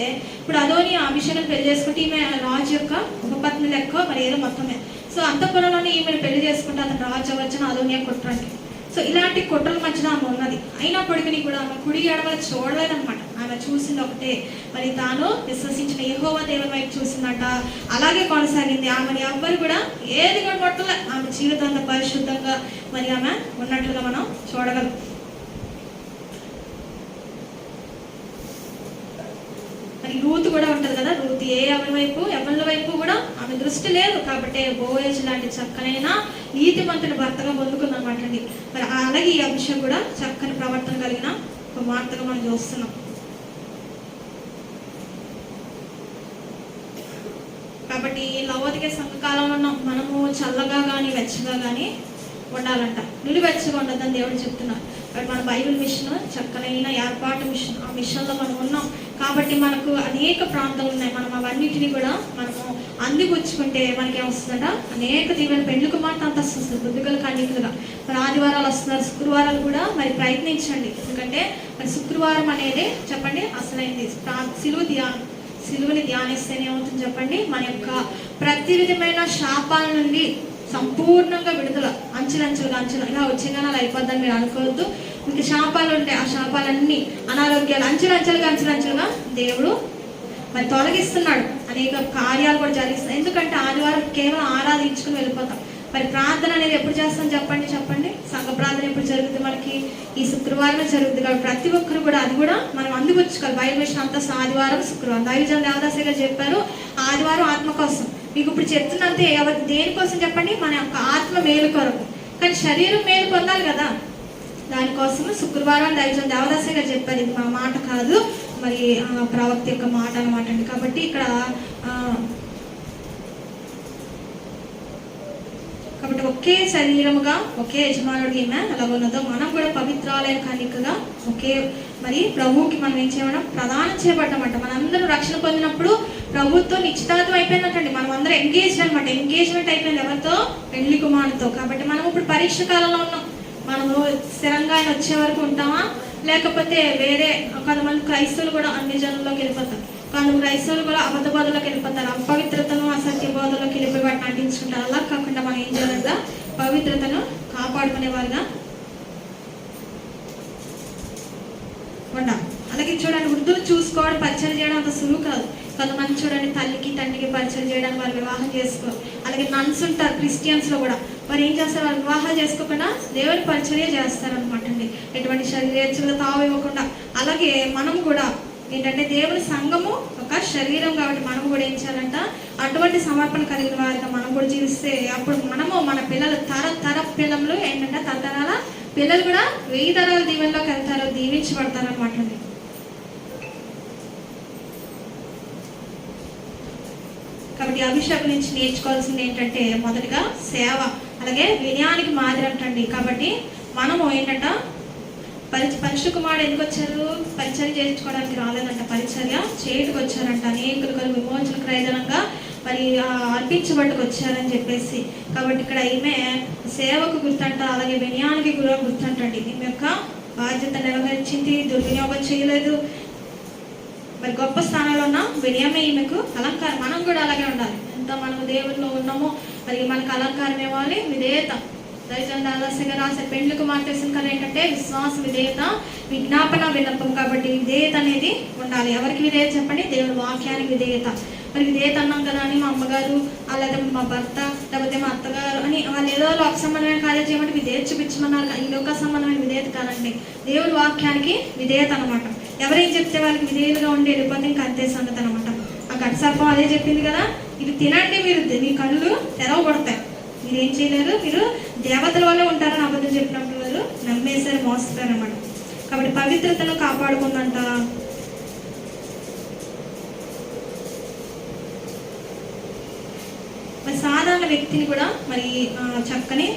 ఇప్పుడు అదోనియా అభిషేకం పెళ్లి చేసుకుంటే ఈమె రాజు యొక్క ఉపపత్ని లెక్క మరి ఏదో మొత్తమే. సో అంతఃపురంలోనే ఈమెను పెళ్లి చేసుకుంటే అతను రాజు అవ్వచ్చని అదోనియా కుట్ర అంటే. సో ఇలాంటి కుట్రల మధ్యన ఆమె ఉన్నది. అయినప్పటికీ కూడా ఆమె కుడి ఎడమల చూడలేదనమాట. ఆమె చూసింది ఒకటే, మరి తాను విశ్వసించిన యెహోవా దేవుని వైపు చూసిందట. అలాగే కొనసాగింది. ఆమెని ఎవ్వరు కూడా ఏది కూడా కొట్టలే. ఆమె జీవితంలో పరిశుద్ధంగా మరి ఆమె ఉన్నట్లుగా మనం చూడగలం. మరి రూతు కూడా ఉంటది కదా, రూతు ఎవరి వైపు కూడా ఆమె దృష్టి లేదు. కాబట్టి బోయజ్ లాంటి చక్కనైన నీతిమంతుని భర్తగా పొందుకుందనమాట అండి. మరి అలాగే ఈ అంశం కూడా చక్కని ప్రవర్తన కలిగిన ఒక వార్తగా మనం చూస్తున్నాం. కాబట్టి లవోదికే సంఘకాలంలో మనము చల్లగా కానీ వెచ్చగా కానీ ఉండాలంట. నిలువెచ్చగా ఉండదని దేవుడు చెప్తున్నారు. కాబట్టి మన బైబిల్ మిషన్ చక్కనైన ఏర్పాటు మిషన్, ఆ మిషన్లో మనం ఉన్నాం. కాబట్టి మనకు అనేక ప్రాంతాలు ఉన్నాయి. మనం అవన్నిటిని కూడా మనము అందిపుచ్చుకుంటే మనకి ఏమొస్తుందంట, అనేక దీవెన పెండ్లి కుమార్తె అంత వస్తుంది బుద్ధిగల కన్యకులుగా. మరి ఆదివారాలు వస్తున్నారు, శుక్రవారాలు కూడా మరి ప్రయత్నించండి. ఎందుకంటే మరి శుక్రవారం అనేది చెప్పండి అసలైంది సిలువని ధ్యానిస్తేనే ఏమవుతుంది చెప్పండి, మన యొక్క ప్రతి విధమైన శాపాల నుండి సంపూర్ణంగా విడుదల. అంచెలంచెలుగా ఇలా వచ్చేగానే అలా అయిపోద్దని మీరు అనుకోవద్దు. మీకు శాపాలు ఉంటాయి, ఆ శాపాలన్నీ అనారోగ్యాలు అంచెలంచెలుగా దేవుడు మరి తొలగిస్తున్నాడు. అనేక కార్యాలు కూడా జరిగిస్తున్నాయి. ఎందుకంటే ఆదివారం కేవలం ఆరాధించుకుని వెళ్ళిపోతాం. మరి ప్రార్థన అనేది ఎప్పుడు చేస్తాం చెప్పండి సంఘ ప్రార్థన ఎప్పుడు జరుగుతుంది మనకి? ఈ శుక్రవారమే జరుగుతుంది. కాబట్టి ప్రతి ఒక్కరు కూడా అది కూడా మనం అందిపుచ్చుకోవాలి. బైబిల్ విషయం అంతా ఆదివారం శుక్రవారం. దైవజన దేవదాసే గారు చెప్పారు, ఆదివారం ఆత్మ కోసం. మీకు ఇప్పుడు చెప్తున్నంతే దేనికోసం చెప్పండి, మన యొక్క ఆత్మ మేలు కొరకు. కానీ శరీరం మేలు పొందాలి కదా, దానికోసం శుక్రవారం దైవజన దేవదాసే గారు చెప్పారు. ఇది మా మాట కాదు, మరి ప్రవక్త యొక్క మాట అనమాట అండి. కాబట్టి ఇక్కడ కాబట్టి ఒకే శరీరముగా ఒకే యజమానుడికి ఈమె ఎలా ఉన్నదో మనం కూడా పవిత్రాలయ కన్యకగా ఒకే మరి ప్రభువుకి మనం ఏం చేయడం ప్రదానం చేయబడ్డామంట. మనందరూ రక్షణ పొందినప్పుడు ప్రభుత్వం నిశ్చితార్థం అయిపోయిందంటండి. మనం అందరూ ఎంగేజ్మెంట్ అయిపోయింది. ఎవరితో? పెళ్లి కుమారుతో. కాబట్టి మనం ఇప్పుడు పరీక్ష కాలంలో ఉన్నాం. మనము స్థిరంగా ఆయన వచ్చే వరకు ఉంటామా, లేకపోతే వేరే కొంతమంది క్రైస్తవులు కూడా అన్ని జనుల్లోకి వెళ్ళిపోతారు, కొంతమంది క్రైస్తవులు కూడా అబద్ధ బోధలోకి వెళ్ళిపోతారు, అపవిత్రతను అసత్య బోధలోకి వెళ్ళిపోయి వాటిని అంటించుకుంటారు. అలా కాకుండా మనం ఏం చేయాలంటే పవిత్రతను కాపాడుకునేవారుగా ఉండాలి. అలాగే చూడండి, వృద్ధులు చూసుకోవడం పరిచయం చేయడం అంత సులువు కాదు. కొంతమంది చూడండి తల్లికి తండ్రికి పరిచయం చేయడానికి వాళ్ళు వివాహం చేసుకోరు. అలాగే నన్స్ ఉంటారు క్రిస్టియన్స్లో కూడా, వారు ఏం చేస్తారు, వాళ్ళు వివాహాలు చేసుకోకుండా దేవుని పరిచర్య చేస్తారనమాట అండి. ఎటువంటి శరీరేచ్ఛలు తావు ఇవ్వకుండా. అలాగే మనం కూడా ఏంటంటే దేవుని సంఘము ఒక శరీరం కాబట్టి మనం కూడా ఏం చేయాలంట, అటువంటి సమర్పణ కలిగిన వారిగా మనం కూడా జీవిస్తే అప్పుడు మనము మన పిల్లలు తర పిల్లలు ఏంటంటే తరతరాల పిల్లలు కూడా 1000 తరాల దీవెనలోకి వెళ్తారు, దీవించబడతారు అనమాట అండి. కాబట్టి అభిషేకం నుంచి నేర్చుకోవాల్సింది ఏంటంటే మొదటిగా సేవ, అలాగే వినయానికి మాదిరి అంటండి. కాబట్టి మనము ఏంటంట పరిశుద్ధ కుమారుడు ఎందుకు వచ్చారు? పరిచర్య చేయించుకోవడానికి రాలేదంట, పరిచర్య చేయటకు వచ్చారంట. అనేకులు విమోచన క్రయధనంగా మరి అర్పించబట్టుకు వచ్చారని చెప్పేసి. కాబట్టి ఇక్కడ ఈమె సేవకు గుర్తంట, అలాగే వినయానికి కూడా గుర్తంటండి. ఈమె యొక్క బాధ్యత నెరవేర్చింది, దుర్వినియోగం చేయలేదు. మరి గొప్ప స్థానంలో ఉన్న వినయమే ఈమెకు అలంకారం. మనం కూడా అలాగే ఉండాలి. ఎంత మనము దేవుల్లో ఉన్నామో మరి మనకు అలంకారం ఇవ్వాలి విధేయత. దైవజనుడు రాసే పెండ్లి కుమార్తె కథ ఏంటంటే విశ్వాసం, విధేయత, విజ్ఞాపన, విన్నపం. కాబట్టి విధేయత అనేది ఉండాలి. ఎవరికి విధేయత చెప్పండి? దేవుని వాక్యానికి విధేయత. మరి విధేయత అన్నాం కదా అని మా అమ్మగారు అలాగే మా భర్త లేకపోతే మా అత్తగారు అని వాళ్ళు ఏదో లోక సంబంధమైన కార్యాలు చేయమంటే విధేయత చూపించమన్నారు. ఈ లోక సంబంధమైన విధేయత కాదండి, దేవుని వాక్యానికి విధేయత అనమాట. ఎవరేం చెప్తే వాళ్ళకి విధేయులుగా ఉండి వెళ్ళిపోతే ఇంకా అంతే సంగతి అనమాట. ఆ గట్ సర్పం అదే చెప్పింది కదా, ఇది తినండి మీరు మీ కళ్ళు తెరవబడతాయి, మీరు ఏం చేయలేరు, మీరు దేవతల వల్ల ఉంటారని అబద్ధం చెప్పినప్పుడు వాళ్ళు నమ్మేశారు, మోస్తారు అనమాట. కాబట్టి పవిత్రతను కాపాడుకుందంట. మరి సాధారణ వ్యక్తిని కూడా మరి చక్కని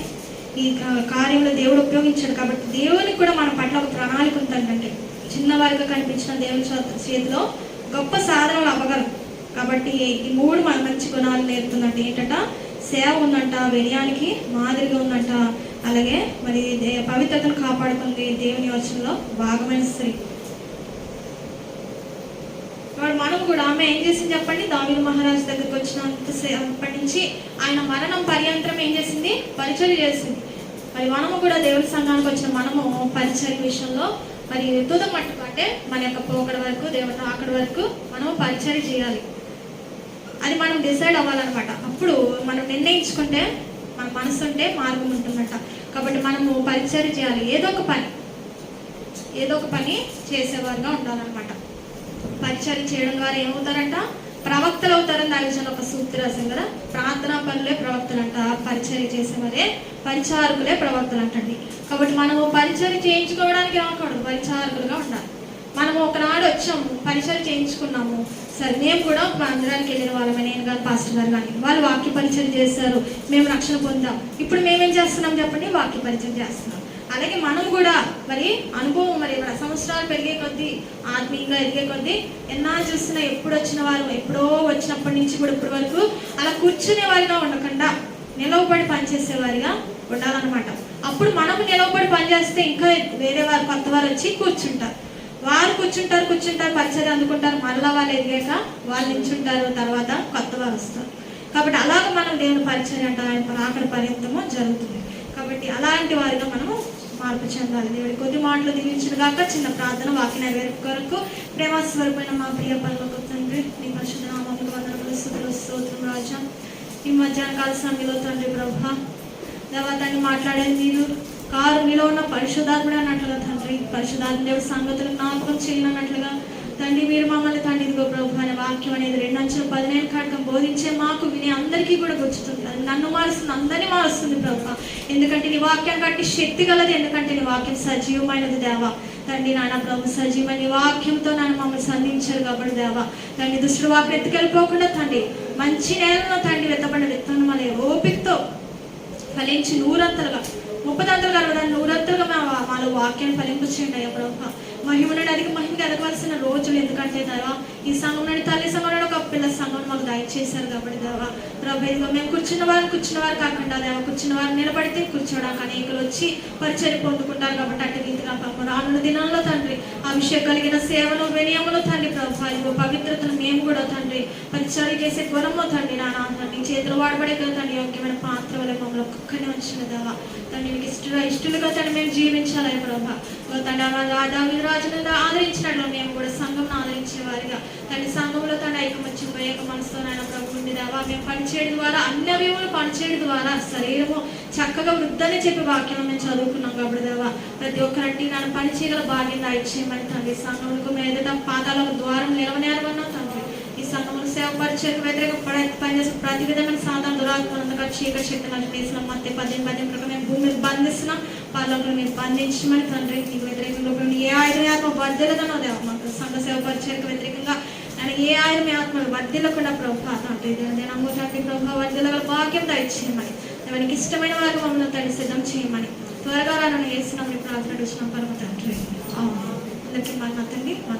ఈ కార్యంలో దేవుడు ఉపయోగించాడు. కాబట్టి దేవునికి కూడా మన పట్ల ఒక ప్రణాళిక ఉందంటే చిన్నవారిగా కనిపించిన దేవుని చేతిలో గొప్ప సాధనలు అవ్వగలం. కాబట్టి ఈ 3 మన మంచి గుణాలు నేర్పుతుందంట. ఏంటంట? సేవ ఉందంట, వినయానికి మాదిరిగా ఉందంట, అలాగే మరి పవిత్రతను కాపాడుతుంది, దేవుని వచనంలో భాగమైన స్త్రీ. మనం కూడా ఆమె ఏం చేసింది చెప్పండి? దావీదు మహారాజు దగ్గరికి వచ్చినప్పటి నుంచి ఆయన మరణం పర్యంతరం ఏం చేసింది? పరిచర్య చేసింది. మరి మనము కూడా దేవుడి సంఘానికి వచ్చిన మనము పరిచర్య విషయంలో మరి తుద మట్టుకు, అంటే మన యొక్క పోకడ వరకు, దేవుడు అక్కడి వరకు మనం పరిచర్య చేయాలి. అది మనం డిసైడ్ అవ్వాలన్నమాట. అప్పుడు మనం నిర్ణయించుకుంటే మన మనసు ఉంటే మార్గం ఉంటుందట. కాబట్టి మనము పరిచర్య చేయాలి. ఏదో ఒక పని చేసేవారుగా ఉండాలన్నమాట. పరిచర్య చేయడం ద్వారా ఏమవుతారంట? ప్రవక్తలు అవుతారని దాని ఒక సూక్తి రాశాం కదా. ప్రార్థనా పనులే ప్రవక్తలు అంట, పరిచర్య చేసేవారే పరిచారకులే ప్రవక్తలు అంటండి. కాబట్టి మనము పరిచర్య చేయించుకోవడానికి రాకూడదు, పరిచారకులుగా ఉండాలి. మనము ఒకనాడు వచ్చాము, పరిచర్య చేయించుకున్నాము, సరే మేము కూడా మందిరానికి వెళ్ళిన వాళ్ళమే, నేను కానీ పాస్టర్ గారు కానీ, వాళ్ళు వాక్య పరిచయం చేశారు, మేము రక్షణ పొందాం. ఇప్పుడు మేమేం చేస్తున్నాం చెప్పండి? వాక్య పరిచయం చేస్తున్నాం. అలాగే మనం కూడా మరి అనుభవం, మరి సంవత్సరాలు పెరిగే కొద్దీ, ఆత్మీయంగా ఎదిగే కొద్దీ, ఎన్నాళ్ళు చూస్తున్నా ఎప్పుడు వచ్చిన వారు, ఎప్పుడో వచ్చినప్పటి నుంచి కూడా ఇప్పటి వరకు అలా కూర్చునే వారిగా ఉండకుండా నిలవబడి పనిచేసేవారిగా ఉండాలన్నమాట. అప్పుడు మనము నిలవబడి పనిచేస్తే ఇంకా వేరే వారు, కొత్త వారు వచ్చి కూర్చుంటారు. వారు కూర్చుంటారు, పరిచయం అందుకుంటారు, మళ్ళీ వాళ్ళు ఎదిగాక వాళ్ళు నిల్చుంటారు, తర్వాత కొత్త వారు వస్తారు. కాబట్టి అలాగ మనం దేవుని పరిచయం అంటే ఆయన ఆఖరి పర్యంతము జరుగుతుంది. కాబట్టి అలాంటి వారిగా మనము మార్పు చెందాలి. దేవుడి కొద్ది మాటలు దీవించిన గాక. చిన్న ప్రార్థన. వాక్య నెరవేర్పు కొరకు ప్రేమస్వరూపమైన మా ప్రియ పరలోక తండ్రి, నీ పరిశుద్ధ నామములకు వందనములు, స్తుతులు, స్తోత్రం రాజా. ఈ మధ్యాహ్న కాల సమయంలో తండ్రి ప్రభా, దేవతాన్ని మాట్లాడేది మీరు కారు, మీలో ఉన్న పరిశుద్ధాత్ముడు అన్నట్లుగా తండ్రి, పరిశుద్ధాత్మ దేవుడి సంగతులు జ్ఞాపకం చేయనట్లుగా తండ్రి, మీరు మమ్మల్ని తండ్రి ఇదిగో ప్రభు అనే వాక్యం అనేది 2 అంచెల 15 కాడకం బోధించే మాకు విని అందరికీ కూడా గుర్చుతుంది. అది నన్ను మారుస్తుంది, అందరినీ మారుస్తుంది ప్రభు. ఎందుకంటే నీ వాక్యం కంటే శక్తి గలది, ఎందుకంటే నీ వాక్యం సజీవమైనది దేవా. తండ్రి నాన్న ప్రభు సజీవమైన నీ వాక్యంతో నన్ను మమ్మల్ని సంధించారు కాబట్టి దేవా. తండ్రి దుష్టుడు వాక్యం ఎత్తుకెళ్ళిపోకుండా తండ్రి మంచి నేలలో తండ్రి విత్తబడిన విత్తనం అనే ఓపికతో ఫలించి 100 30 100 మాలో వాక్యాన్ని ఫలింపు చేయండి అయ్యా ప్రభు. మహిమ నుండి అధిక మహిమకి ఎదగవలసిన రోజులు, ఎందుకంటే దేవా ఈ సంఘం నుండి తల్లి సంఘం నుండి ఒక పిల్ల సంఘం మాకు దయచేశారు కాబట్టి దేవా ప్రభు. ఇదిగో మేము కూర్చున్న వారు కాకుండా దేవా, కూర్చున్న వారు నిలబడితే కూర్చోడానికి అనేకులు వచ్చి పరిచయం పొందుకుంటారు కాబట్టి అటు రీతిగా పాపం రానున్న దినాల్లో తండ్రి అభిషేకం కలిగిన సేవలు, వినయములు తండ్రి ప్రభు, ఇదిగో పవిత్రతను మేము కూడా తండ్రి పరిచయం చేసే గుణము తండ్రి నాన్న తండ్రి చేతులు వాడబడే కదా తండ్రి యోగ్యమైన పాత్ర వల్ల మమ్మల్ని ఒక్కొక్కరిని వచ్చిన దేవా తండ్రి మీకు ఇష్టలుగా తండ్రి మేము జీవించాలి ప్రభా. తండ్రి రాజును ఆదరించినట్లు మేము కూడా సంఘం ఆదరించే వారిగా తండ్రి సంఘంలో తండ్రి ఐకమత్యం ఏక మనసుతో నాయన ప్రభు ఉండి దేవా మేము పనిచేయడం ద్వారా, అన్ని అవయవాలు పనిచేయడం ద్వారా శరీరము చక్కగా వృద్ధని చెప్పి వాక్యం మేము చదువుకున్నాం కాబట్టి దేవా ప్రతి ఒక్కరంటే నన్ను పని చేయగల భాగ్యం దయచేయమని తండ్రి. సంఘంలో మీద పాదాలకు ద్వారం నిలవనేరమన్నాం తండ్రి. ఈ సంఘంలో సేవ పరిచయకు వ్యతిరేక పనిచేసే ప్రతి విధమైన సాధారణ దురాత్మలంతగా చీకటి శక్తి నన్ను చేసిన మధ్య 18 ప్రకారం భూమి మీద బంధిస్తున్నాం. పాలకులు మీరు బంధించమని తండ్రి. నీకు వ్యతిరేకంగా ఏ ఆయుధ ఆత్మ వర్ధిల్లదనో దేవా మాకు సంఘ సేవ పరిచయకు వ్యతిరేకంగా ఆయన ఏ ఆయుధ ఆత్మలు వర్ధిల్లకుండా ప్రభా తండ్రి నమ్ము తండ్రి ప్రభా వర్ధిల్లగల భాగ్యం దయచేయమని, ఎవరికి ఇష్టమైన వారికి మమ్మల్ని తండ్రి సిద్ధం చేయమని త్వరగా నన్ను వేసినామని ప్రార్థన ఇచ్చినాం పరమ తండ్రి. అవును అందరికీ మన తండ్రి మన